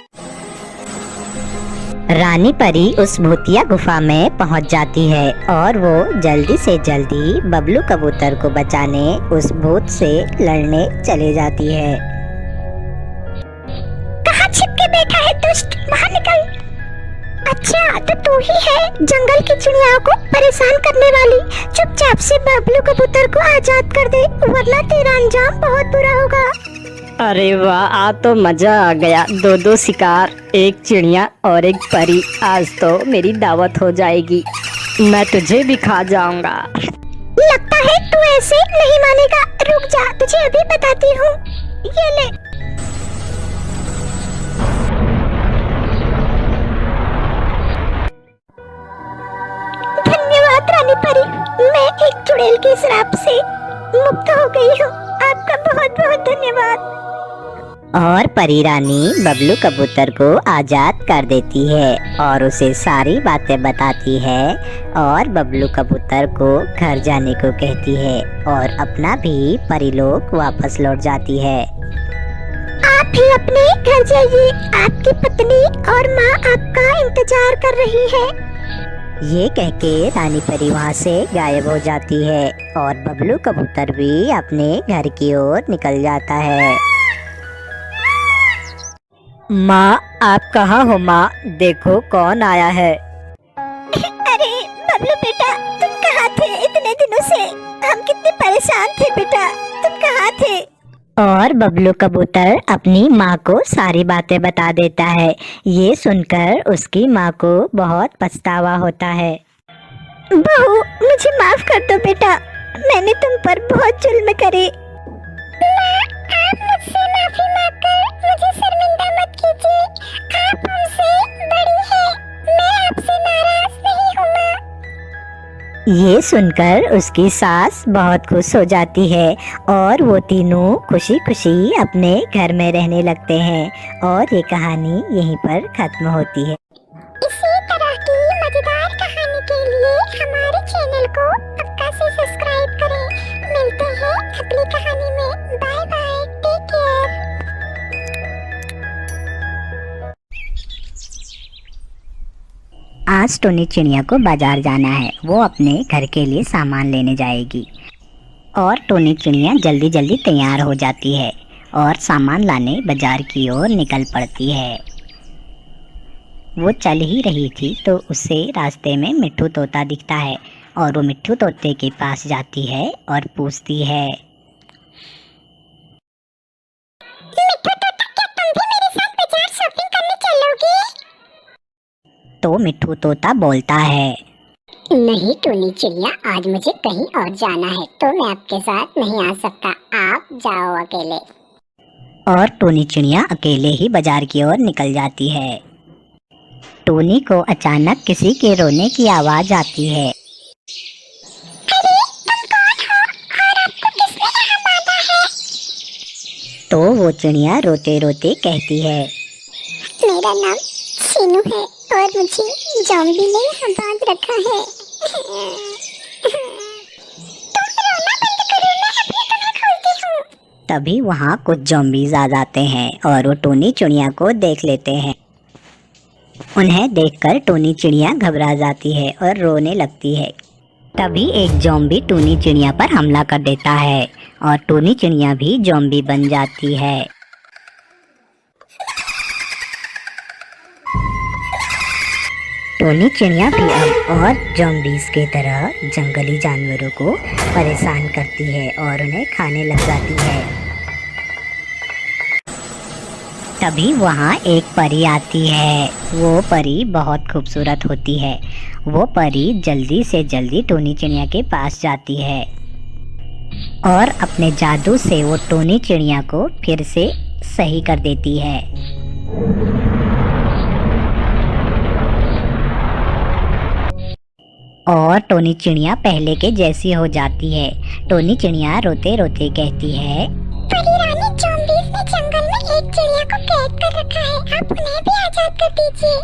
रानी परी उस भूतिया गुफा में पहुंच जाती है और वो जल्दी से जल्दी बबलू कबूतर को बचाने उस भूत से लड़ने चले जाती है। कहाँ छिप के बैठा है दुष्ट, बाहर निकल। अच्छा, तो तू ही है जंगल की चिड़ियाओं को परेशान करने वाली। चुपचाप से बबलू कबूतर को आजाद कर दे, वरना तेरा अंजाम बहुत बुरा होगा। अरे वाह, आज तो मजा आ गया। दो शिकार, एक चिड़िया और एक परी। आज तो मेरी दावत हो जाएगी। मैं तुझे भी खा जाऊंगा। लगता है तू ऐसे नहीं मानेगा। रुक जा, तुझे अभी बताती हूँ। ये ले। धन्यवाद रानी परी, मैं एक चुड़ैल के श्राप से मुक्त हो गई हूँ। आपका बहुत बहुत धन्यवाद। और परी रानी बबलू कबूतर को आजाद कर देती है और उसे सारी बातें बताती है और बबलू कबूतर को घर जाने को कहती है और अपना भी परीलोक वापस लौट जाती है। आप भी अपने घर जाइए, आपकी पत्नी और माँ आपका इंतजार कर रही है। ये कह के रानी परी वहाँ से गायब हो जाती है और बबलू कबूतर भी अपने घर की ओर निकल जाता है। माँ, आप कहाँ हो माँ? देखो कौन आया है। अरे बबलू बेटा, तुम कहाँ थे इतने दिनों से? हम कितने परेशान थे बेटा, तुम कहाँ थे? और बबलू कबूतर अपनी माँ को सारी बातें बता देता है। ये सुनकर उसकी माँ को बहुत पछतावा होता है। बहू, मुझे माफ कर दो बेटा, मैंने तुम पर बहुत जुल्म करे। माँ, आप मुझसे माफी मांगकर मुझे शर्मिंदा मत कीजिए। आप हमसे बड़ी हैं, मैं आपसे नाराज नहीं हूँ माँ। ये सुनकर उसकी सास बहुत खुश हो जाती है और वो तीनों खुशी खुशी अपने घर में रहने लगते हैं और ये कहानी यहीं पर खत्म होती है। इसी तरह की मजेदार कहानी के लिए हमारे चैनल को पक्का से सब्सक्राइब करें। मिलते हैं अगली कहानी में। Bye bye, take care. आज टोनी चिड़िया को बाजार जाना है। वो अपने घर के लिए सामान लेने जाएगी और टोनी चिड़िया जल्दी जल्दी तैयार हो जाती है और सामान लाने बाजार की ओर निकल पड़ती है। वो चल ही रही थी तो उसे रास्ते में मिट्ठू तोता दिखता है और वो मिट्ठू तोते के पास जाती है और पूछती है, मिट्ठू तोता, क्या तुम भी मेरे साथ बाजार शॉपिंग करने चलोगे? तो मिट्ठू तोता बोलता है, नहीं टोनी चिड़िया, आज मुझे कहीं और जाना है तो मैं आपके साथ नहीं आ सकता। आप जाओ अकेले। और टोनी चिड़िया अकेले ही बाजार की ओर निकल जाती है। टोनी को अचानक किसी के रोने की आवाज आती है। अरे तुम कौन हो और आपको किसने यहाँ बांधा है? तो वो चिड़िया रोते रोते कहती है, मेरा नाम शीनू है और मुझे ज़ॉम्बी ने यहाँ बांध रखा है। तुम रोना बंद करो ना, अभी तुम्हें खोलती हूँ। तभी वहाँ कुछ ज़ॉम्बीज़ आ जाते हैं और वो टोनी चिड़िया को देख लेते हैं। उन्हें देखकर टोनी चिड़िया घबरा जाती है और रोने लगती है। तभी एक ज़ॉम्बी टोनी चिड़िया पर हमला कर देता है और टोनी चिड़िया भी ज़ॉम्बी बन जाती है। टोनी चिड़िया भी अब और ज़ॉम्बीज़ की तरह जंगली जानवरों को परेशान करती है और उन्हें खाने लग जाती है। तभी वहाँ एक परी आती है। वो परी बहुत खूबसूरत होती है। वो परी जल्दी से जल्दी टोनी चिड़िया के पास जाती है और अपने जादू से वो टोनी चिड़िया को फिर से सही कर देती है। और टोनी चिड़िया पहले के जैसी हो जाती है। टोनी चिड़िया रोते रोते कहती है, परी रानी, ज़ॉम्बीज़ ने जंगल में एक चिड़िया को कैद कर रखा है, आप उन्हें भी आजाद कर दीजिए।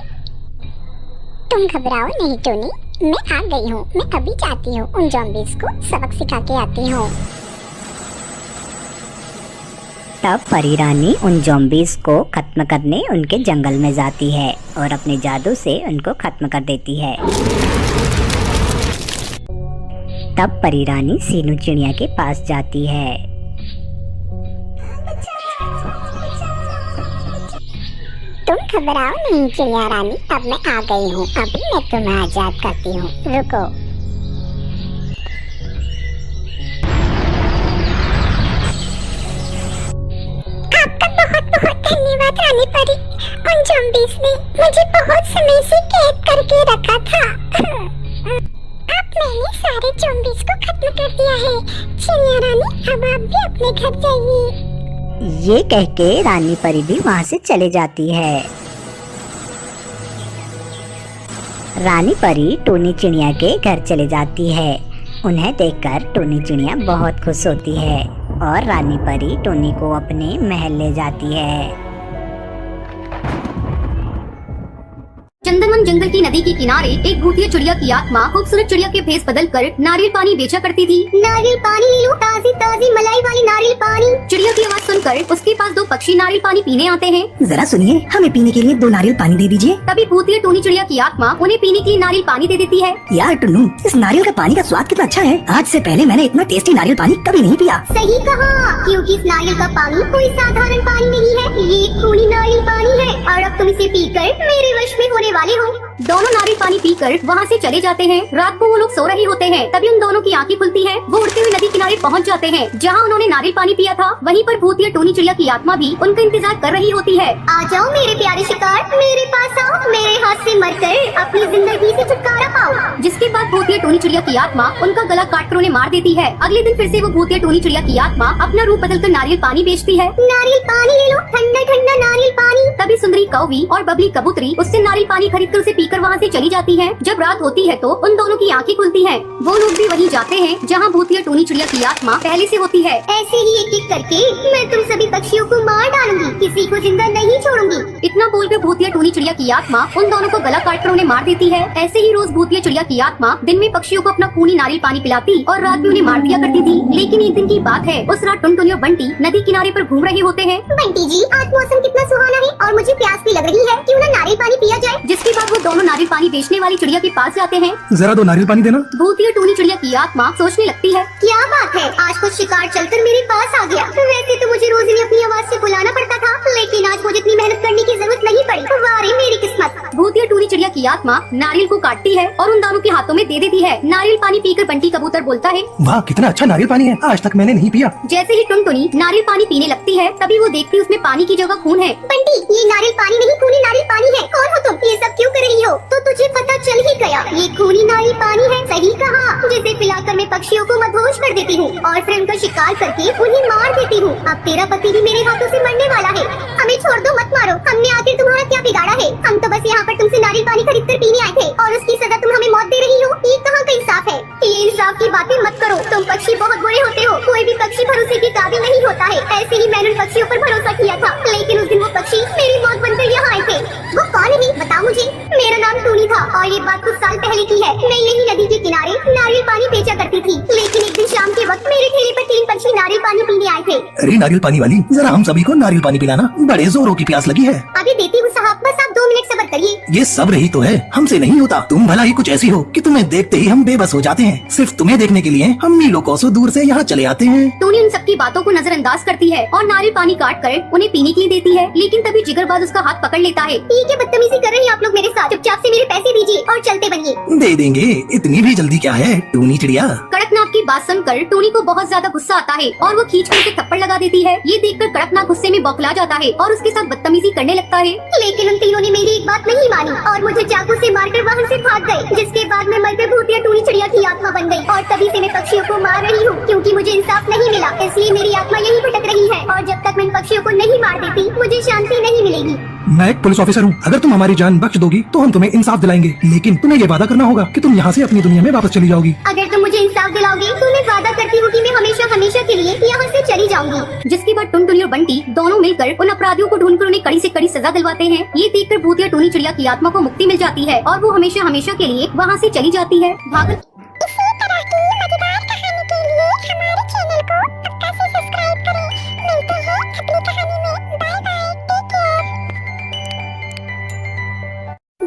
तुम घबराओ नहीं टोनी, मैं आ गई हूँ। मैं अभी जाती हूँ, उन ज़ॉम्बीज़ को सबक सिखा के आती हूँ। तब परी रानी उन ज़ॉम्बीज़ को खत्म करने उनके जंगल में जाती है और अपने जादू से उनको खत्म कर देती है। तब परी रानी सीनू चिड़िया के पास जाती है। तुम घबराओ नहीं चिड़िया रानी, अब मैं आ गई हूँ। अभी मैं तुम्हें आजाद करती हूँ, रुको। आपका बहुत बहुत धन्यवाद रानी परी। उन ज़ॉम्बीज़ ने मुझे बहुत समय से कैद करके रखा था। अब मैंने सारे ज़ॉम्बीज़ को खत्म कर दिया है। चिड़िया रानी, अब आप भी अपने घर जाइए। ये कह के रानी परी भी वहाँ से चले जाती है। रानी परी टोनी चिड़िया के घर चले जाती है। उन्हें देखकर टोनी चिड़िया बहुत खुश होती है और रानी परी टोनी को अपने महल ले जाती है। चंदनवन जंगल की नदी के किनारे एक भूतिया चिड़िया की आत्मा खूबसूरत चिड़िया के भेष बदल कर नारियल पानी बेचा करती थी। नारियल पानी ले लो, ताजी ताजी मलाई वाली नारियल पानी। चिड़िया की आवाज सुन सुनकर उसके पास दो पक्षी नारियल पानी पीने आते हैं। जरा सुनिए, हमें पीने के लिए 2 नारियल पानी दे दीजिए। तभी भूतिया टूनी चिड़िया की आत्मा उन्हें पीने के लिए नारियल पानी दे देती है। यार टुन्नू, इस नारियल का पानी का स्वाद कितना अच्छा है। आज से पहले मैंने इतना टेस्टी नारियल पानी कभी नहीं पिया। सही कहा, क्योंकि इस नारियल का पानी कोई साधारण पानी नहीं है, ये खूनी नारियल पानी है और अब तुम इसे पीकर मेरे वश में होने वाले हो। दोनों नारियल पानी पीकर वहाँ से चले जाते हैं। रात को वो लोग सो रहे होते हैं, तभी उन दोनों की आंखें खुलती है। वो उड़ते हुए नदी किनारे पहुँच जाते हैं, जहाँ उन्होंने नारियल पानी पिया था। वहीं पर भूतिया टूनी चिड़िया की आत्मा भी उनका इंतजार कर रही होती है। आ जाओ मेरे प्यारे शिकार, मेरे पास आओ, मेरे हाथ से मरकर अपनी जिंदगी से छुटकारा पाओ। जिसके बाद भूतिया टूनी चिड़िया की आत्मा उनका गला काट कर उन्हें मार देती है। अगले दिन फिर से वो भूतिया टूनी चिड़िया की आत्मा अपना रूप बदलकर नारियल पानी बेचती है। नारियल पानी ले लो, ठंडा ठंडा नारियल पानी। तभी सुंदरी कौवी और बबली कबूतरी उससे नारियल पानी खरीद कर उसे पीकर वहाँ से चली जाती हैं। जब रात होती है तो उन दोनों की आंखें खुलती हैं। वो लोग भी वहीं जाते हैं जहाँ भूतिया टूनी चिड़िया की आत्मा पहले से होती है। ऐसे ही एक एक करके मैं तुम सभी पक्षियों को मार डालूंगी, किसी को जिंदा नहीं छोड़ूंगी। इतना बोलकर भूतिया टूनी चिड़िया की आत्मा उन दोनों को गला काट कर उन्हें मार देती है। ऐसे ही रोज भूतिया चिड़िया की आत्मा दिन में पक्षियों को अपना खूनी नारियल पानी पिलाती और रात में उन्हें मार दिया करती थी। लेकिन एक दिन की बात है, उस रात टुनटुनी और बंटी नदी किनारे पर घूम रहे होते हैं। बंटी जी, आज मौसम कितना सुहाना है और मुझे प्यास भी लग रही है, क्यों ना नारियल पानी पिया जाए। जिसके बाद वो दोनों नारियल पानी बेचने वाली चिड़िया के पास जाते हैं। जरा 2 नारियल पानी देना। भूतिया टूनी चिड़िया की आत्मा सोचने लगती है, क्या बात है, आज कुछ शिकार चलकर मेरे पास आ गया। वैसे तो मुझे रोज इन्हें अपनी आवाज से बुलाना पड़ता था, लेकिन आज मुझे इतनी मेहनत करने की जरूरत नहीं पड़ी। वाह रे मेरी किस्मत। भूतिया टूनी चिड़िया की आत्मा नारियल को काटती है और उन दोनों के हाथों में दे देती है। नारियल पानी पीकर बंटी कबूतर बोलता है, वाह कितना अच्छा नारियल पानी है, आज तक मैंने नहीं पिया। जैसे ही टुनटुनी नारियल पानी पीने लगती है, तभी वो देखती है उसमें पानी की जगह खून है। बंटी, ये नारियल पानी नहीं, खूनी नारियल पानी है। कौन हो तुम, ये सब क्यों कर रही हो? तो तुझे पता चल ही गया, ये खूनी नारियल पानी है। सही कहा, जिसे पिलाकर मैं पक्षियों को मदहोश कर देती हूँ और फिर उनका शिकार करके उन्हें मार देती हूँ। अब तेरा पति भी मेरे हाथों से मरने वाला है। हमें छोड़ दो, मत मारो। हमने आखिर तुम्हारा क्या बिगाड़ा है? हम तो बस यहाँ पर तुमसे नारियल पानी खरीद कर पीने आए थे और उसकी सजा तुम हमें मौत दे रही हो। ये कहाँ का इंसाफ है? ये इंसाफ की बातें मत करो, तुम पक्षी बहुत बुरे होते हो। कोई भी पक्षी भरोसे के काबिल नहीं होता है। ऐसे ही मैंने उन पक्षियों पर भरोसा किया था, लेकिन उस दिन वो पक्षी मेरी मौत बनकर यहाँ आए थे। वो कौन है, बताओ मुझे। मेरा नाम टूनी था और ये बात कुछ साल पहले की है। मैं यही नदी के किनारे नारियल पानी बेचा करती थी, लेकिन एक दिन शाम के वक्त मेरे ठेले पर 3 पक्षी नारियल पानी पीने आए थे। अरे नारियल पानी वाली, जरा हम सभी को नारियल पानी पिलाना, बड़े जोरों की प्यास लगी है। अभी देती हूँ साहब, बस आप 2 मिनट सब्र करिए। ये सब्र ही तो है, हमसे नहीं होता। तुम भला ही कुछ ऐसी हो कि तुम्हें देखते ही हम बेबस हो जाते हैं। सिर्फ तुम्हें देखने के लिए हम मीलों कोसों दूर से यहाँ चले आते हैं। टूनी उन सबकी बातों को नजरअंदाज करती है और नारियल पानी काट कर उन्हें पीने के लिए देती है। लेकिन तभी जिगरबाज उसका हाथ पकड़ लेता है। ये क्या बदतमीजी कर रहे हैं आप लोग मेरे साथ? चुपचाप से मेरे पैसे दीजिए और चलते बनिए। दे देंगे, इतनी भी जल्दी क्या है टूनी चिड़िया। कड़कनाथ की बात सुनकर टूनी को बहुत ज्यादा गुस्सा आता है और वो खींचकर उसे थप्पड़ लगा देती है। ये देखकर कड़कनाथ गुस्से में बौखला जाता है और उसके साथ बदतमीजी करने लगता है। लेकिन उन तीनों ने मेरी एक बात नहीं मानी और मुझे चाकू से मारकर वहाँ से भाग गए, जिसके बाद मैं मरकर भूतिया टूनी चिड़िया की आत्मा बन गई और तभी से मैं पक्षियों को मार रही हूँ, क्योंकि मुझे इंसाफ नहीं मिला। इसलिए मेरी आत्मा यही भटक रही है और जब तक मैं इन पक्षियों को नहीं मार देती मुझे शांति नहीं मिलेगी। मैं एक पुलिस ऑफिसर हूँ, अगर तुम हमारी जान बख्श दोगी तो हम तुम्हें इंसाफ दिलाएंगे, लेकिन तुम्हें ये वादा करना होगा कि तुम यहाँ से अपनी दुनिया में वापस चली जाओगी। अगर तुम मुझे इंसाफ दिलाओगे तो मैं वादा करती हूँ कि मैं हमेशा हमेशा के लिए यहाँ से चली जाऊंगी। जिसके बाद टुनटुनी और बंटी दोनों मिलकर उन अपराधियों को ढूंढकर उन्हें कड़ी से कड़ी सजा दिलवाते हैं। ये देखकर भूतिया टूनी चिड़िया की आत्मा को मुक्ति मिल जाती है और वो हमेशा हमेशा के लिए वहाँ से चली जाती है। भागल इसी तरह की मजेदार कहानी के लिए हमारे चैनल को पक्का से सब्सक्राइब करें। मिलते हैं अगली कहानी में। Bye bye, take care.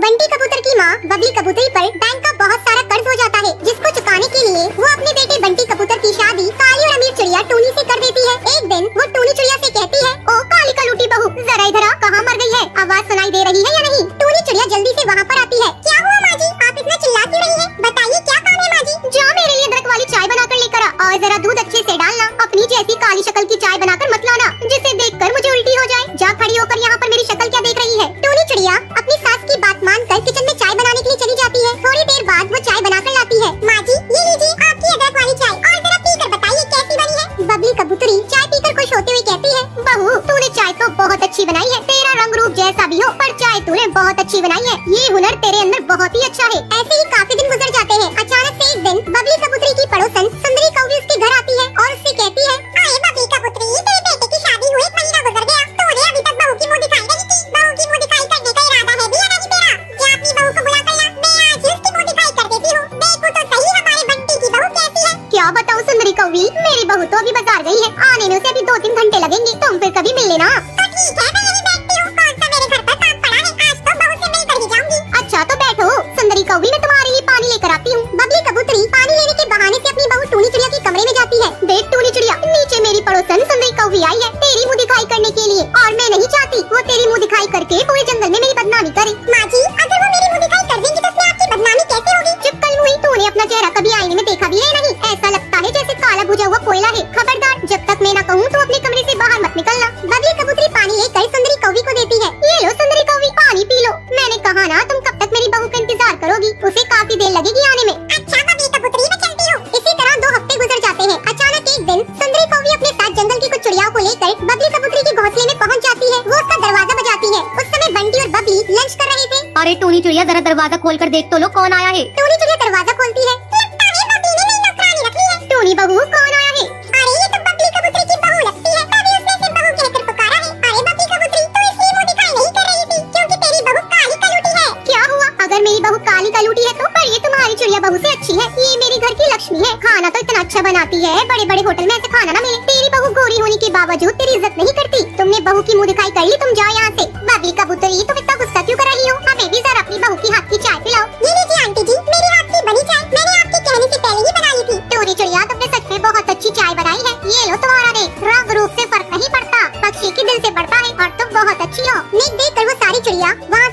Bunty कबूतर की माँ बबली कबूतरी पर बैंक का बहुत सारा कर्ज हो जाता है, जिसको चुकाने के लिए वो अपने बेटे बंटी कबूतर की शादी काली और अमीर चिड़िया टूनी से कर देती है। एक दिन वो टूनी चिड़िया से कहती है, ओ काली का लूटी बहू, जरा इधर आ, कहाँ मर गई है? आवाज सुनाई दे रही है या नहीं? टूनी चिड़िया जल्दी से वहाँ पर आती है। क्या हुआ माँ जी, आप इतना चिल्ला क्यों रही है? बताइए क्या काम है माँ जी? जा मेरे लिए अदरक वाली चाय बनाकर लेकर आ और जरा दूध अच्छे से डालना। अपनी जैसी काली शक्ल की चाय बनाकर मत लाना जिसे देखकर मुझे उल्टी हो जाए। जा खड़ी होकर यहाँ पर मेरी शक्ल क्या देख रही है? टूनी चिड़िया अपनी सास की बात मानकर किचन में चाय बनाने के लिए चली जाती है। थोड़ी देर बाद वो चाय बनाकर लाती है। माँ जी ये लीजिए आपकी अदरक वाली चाय, और जरा पीकर बताइए कैसी बनी है? बबली कबूतरी चाय पीकर खुश होते हुए कहती है, बहू तूने चाय तो बहुत अच्छी बनाई है। तेरा रंग रूप जैसा भी हो पर चाय तूने बहुत अच्छी बनाई है। ये हुनर तेरे अंदर बहुत ही अच्छा है। ऐसे ही काफी दिन गुजर जाते हैं। अचानक से एक दिन बबली कबूतरी की पड़ोसन सुंदरी कौवी उसके घर आती है और उससे कहती है, अरे बबली कबूतरी, तेरे बेटे की शादी हुए 1 महीना गुजर गया, तूने अभी तक बहू की मुँह दिखाई नहीं की। बहू की मुँह दिखाई करने का इरादा है भी या नहीं तेरा? जा अपनी बहू को बुला कर ला, मैं आज ही उसकी मुँह दिखाई कर देती हूँ। देखो तो सही हमारे बंटी की बहू कैसी है। क्या बताऊँ सुंदरी कौवी, मेरी बहू तो अभी बाजार गई है, आने में उसे अभी 2-3 घंटे लगेंगे, तुम फिर कभी मिल लेना। तो ठीक है, मैं यहीं बैठती हूँ। कौन सा मेरे घर पर काम पड़ा है, आज तो बहू से मिलकर ही जाऊंगी। अच्छा तो बैठो, सुंदरी कौवी मैं तुम्हारे लिए पानी लेकर आती हूँ। बबली कबूतरी पानी लेने के बहाने से अपनी बहू टूनी चिड़िया के कमरे में जाती है। देख टूनी चिड़िया, नीचे मेरी पड़ोसन सुंदरी कौवी आई है तेरी मुँह दिखाई करने के लिए, और मैं नहीं चाहती वो तेरी मुँह दिखाई करके पूरे जंगल में मेरी बदनामी करे। माँ जी, अगर वो मेरी मुँह दिखाई कर देंगी तो उसमें आपकी बदनामी कैसे होगी? चुप कल मुही, तूने अपना चेहरा कभी आईने में देखा भी है नहीं? ऐसा लगता है जैसे काला भुजा हुआ कोयला है। खबरदार, जब तक मैं न कहूँ तो अपने कमरे से बाहर मत निकलना। बबली कबूतरी पानी लेकर सुंदरी कौवी को देती है। ये लो सुंदरी कौवी, पानी पी लो। मैंने कहा ना तुम कब तक मेरी बहू का इंतजार करोगी, उसे काफी देर लगेगी आने में। अच्छा बबली कबूतरी, मैं चलती हूँ। इसी तरह 2 हफ्ते गुजर जाते हैं। अचानक एक दिन सुंदरी कौवी अपने साथ जंगल की कुछ चिड़ियाओं को लेकर बबली कबूतरी के घोंसले में पहुँच जाती है। वो उसका दरवाजा बजाती है। उस समय बंटी और बबली लंच कर रहे थे। अरे टूनी चिड़िया, जरा दरवाजा खोल कर देख तो लो कौन आया है। टूनी चिड़िया दरवाजा खोलती है। लगता है बबली ने नई नौकरानी रख ली है। टूनी बहू, कौन आया है? अरे ये तो बबली कबूतरी की बहू लगती है। तभी उसने इसे बहू कहकर पुकारा है। अरे बबली कबूतरी, तो इसलिए मुँह दिखाई नहीं कर रही थी क्योंकि तेरी बहू काली कलूटी है। क्या हुआ? अगर मेरी बहू काली कलूटी है तो पर ये तुम्हारी चिड़िया बहू से अच्छी है। ये मेरी घर की लक्ष्मी है, खाना तो इतना अच्छा बनाती है, बड़े बड़े होटल में ऐसे खाना ना मिले। तेरी बहू गोरी होने के बावजूद तेरी इज्जत नहीं करती। तुमने बहू की मुँह दिखाई कर ली, तुम जाओ यहाँ से। बबली कबूतरी, तुम इतना गुस्सा क्यों कर रही हो? हमें भी जरा अपनी बहू की हाथ की चाय पिलाओ। ये लीजिए आंटी जी, मेरे हाथ की बनी चाय। मैंने आपके कहने से पहले ही बना ली थी। टूनी चिड़िया, तुमने सच में बहुत अच्छी चाय बनाई है। ये लो तुम्हारा नेक, रंग रूप से फर्क नहीं पड़ता, पक्षी के दिल से बढ़ता है, और तुम बहुत अच्छी हो। नेक देखकर वो सारी चिड़िया वहाँ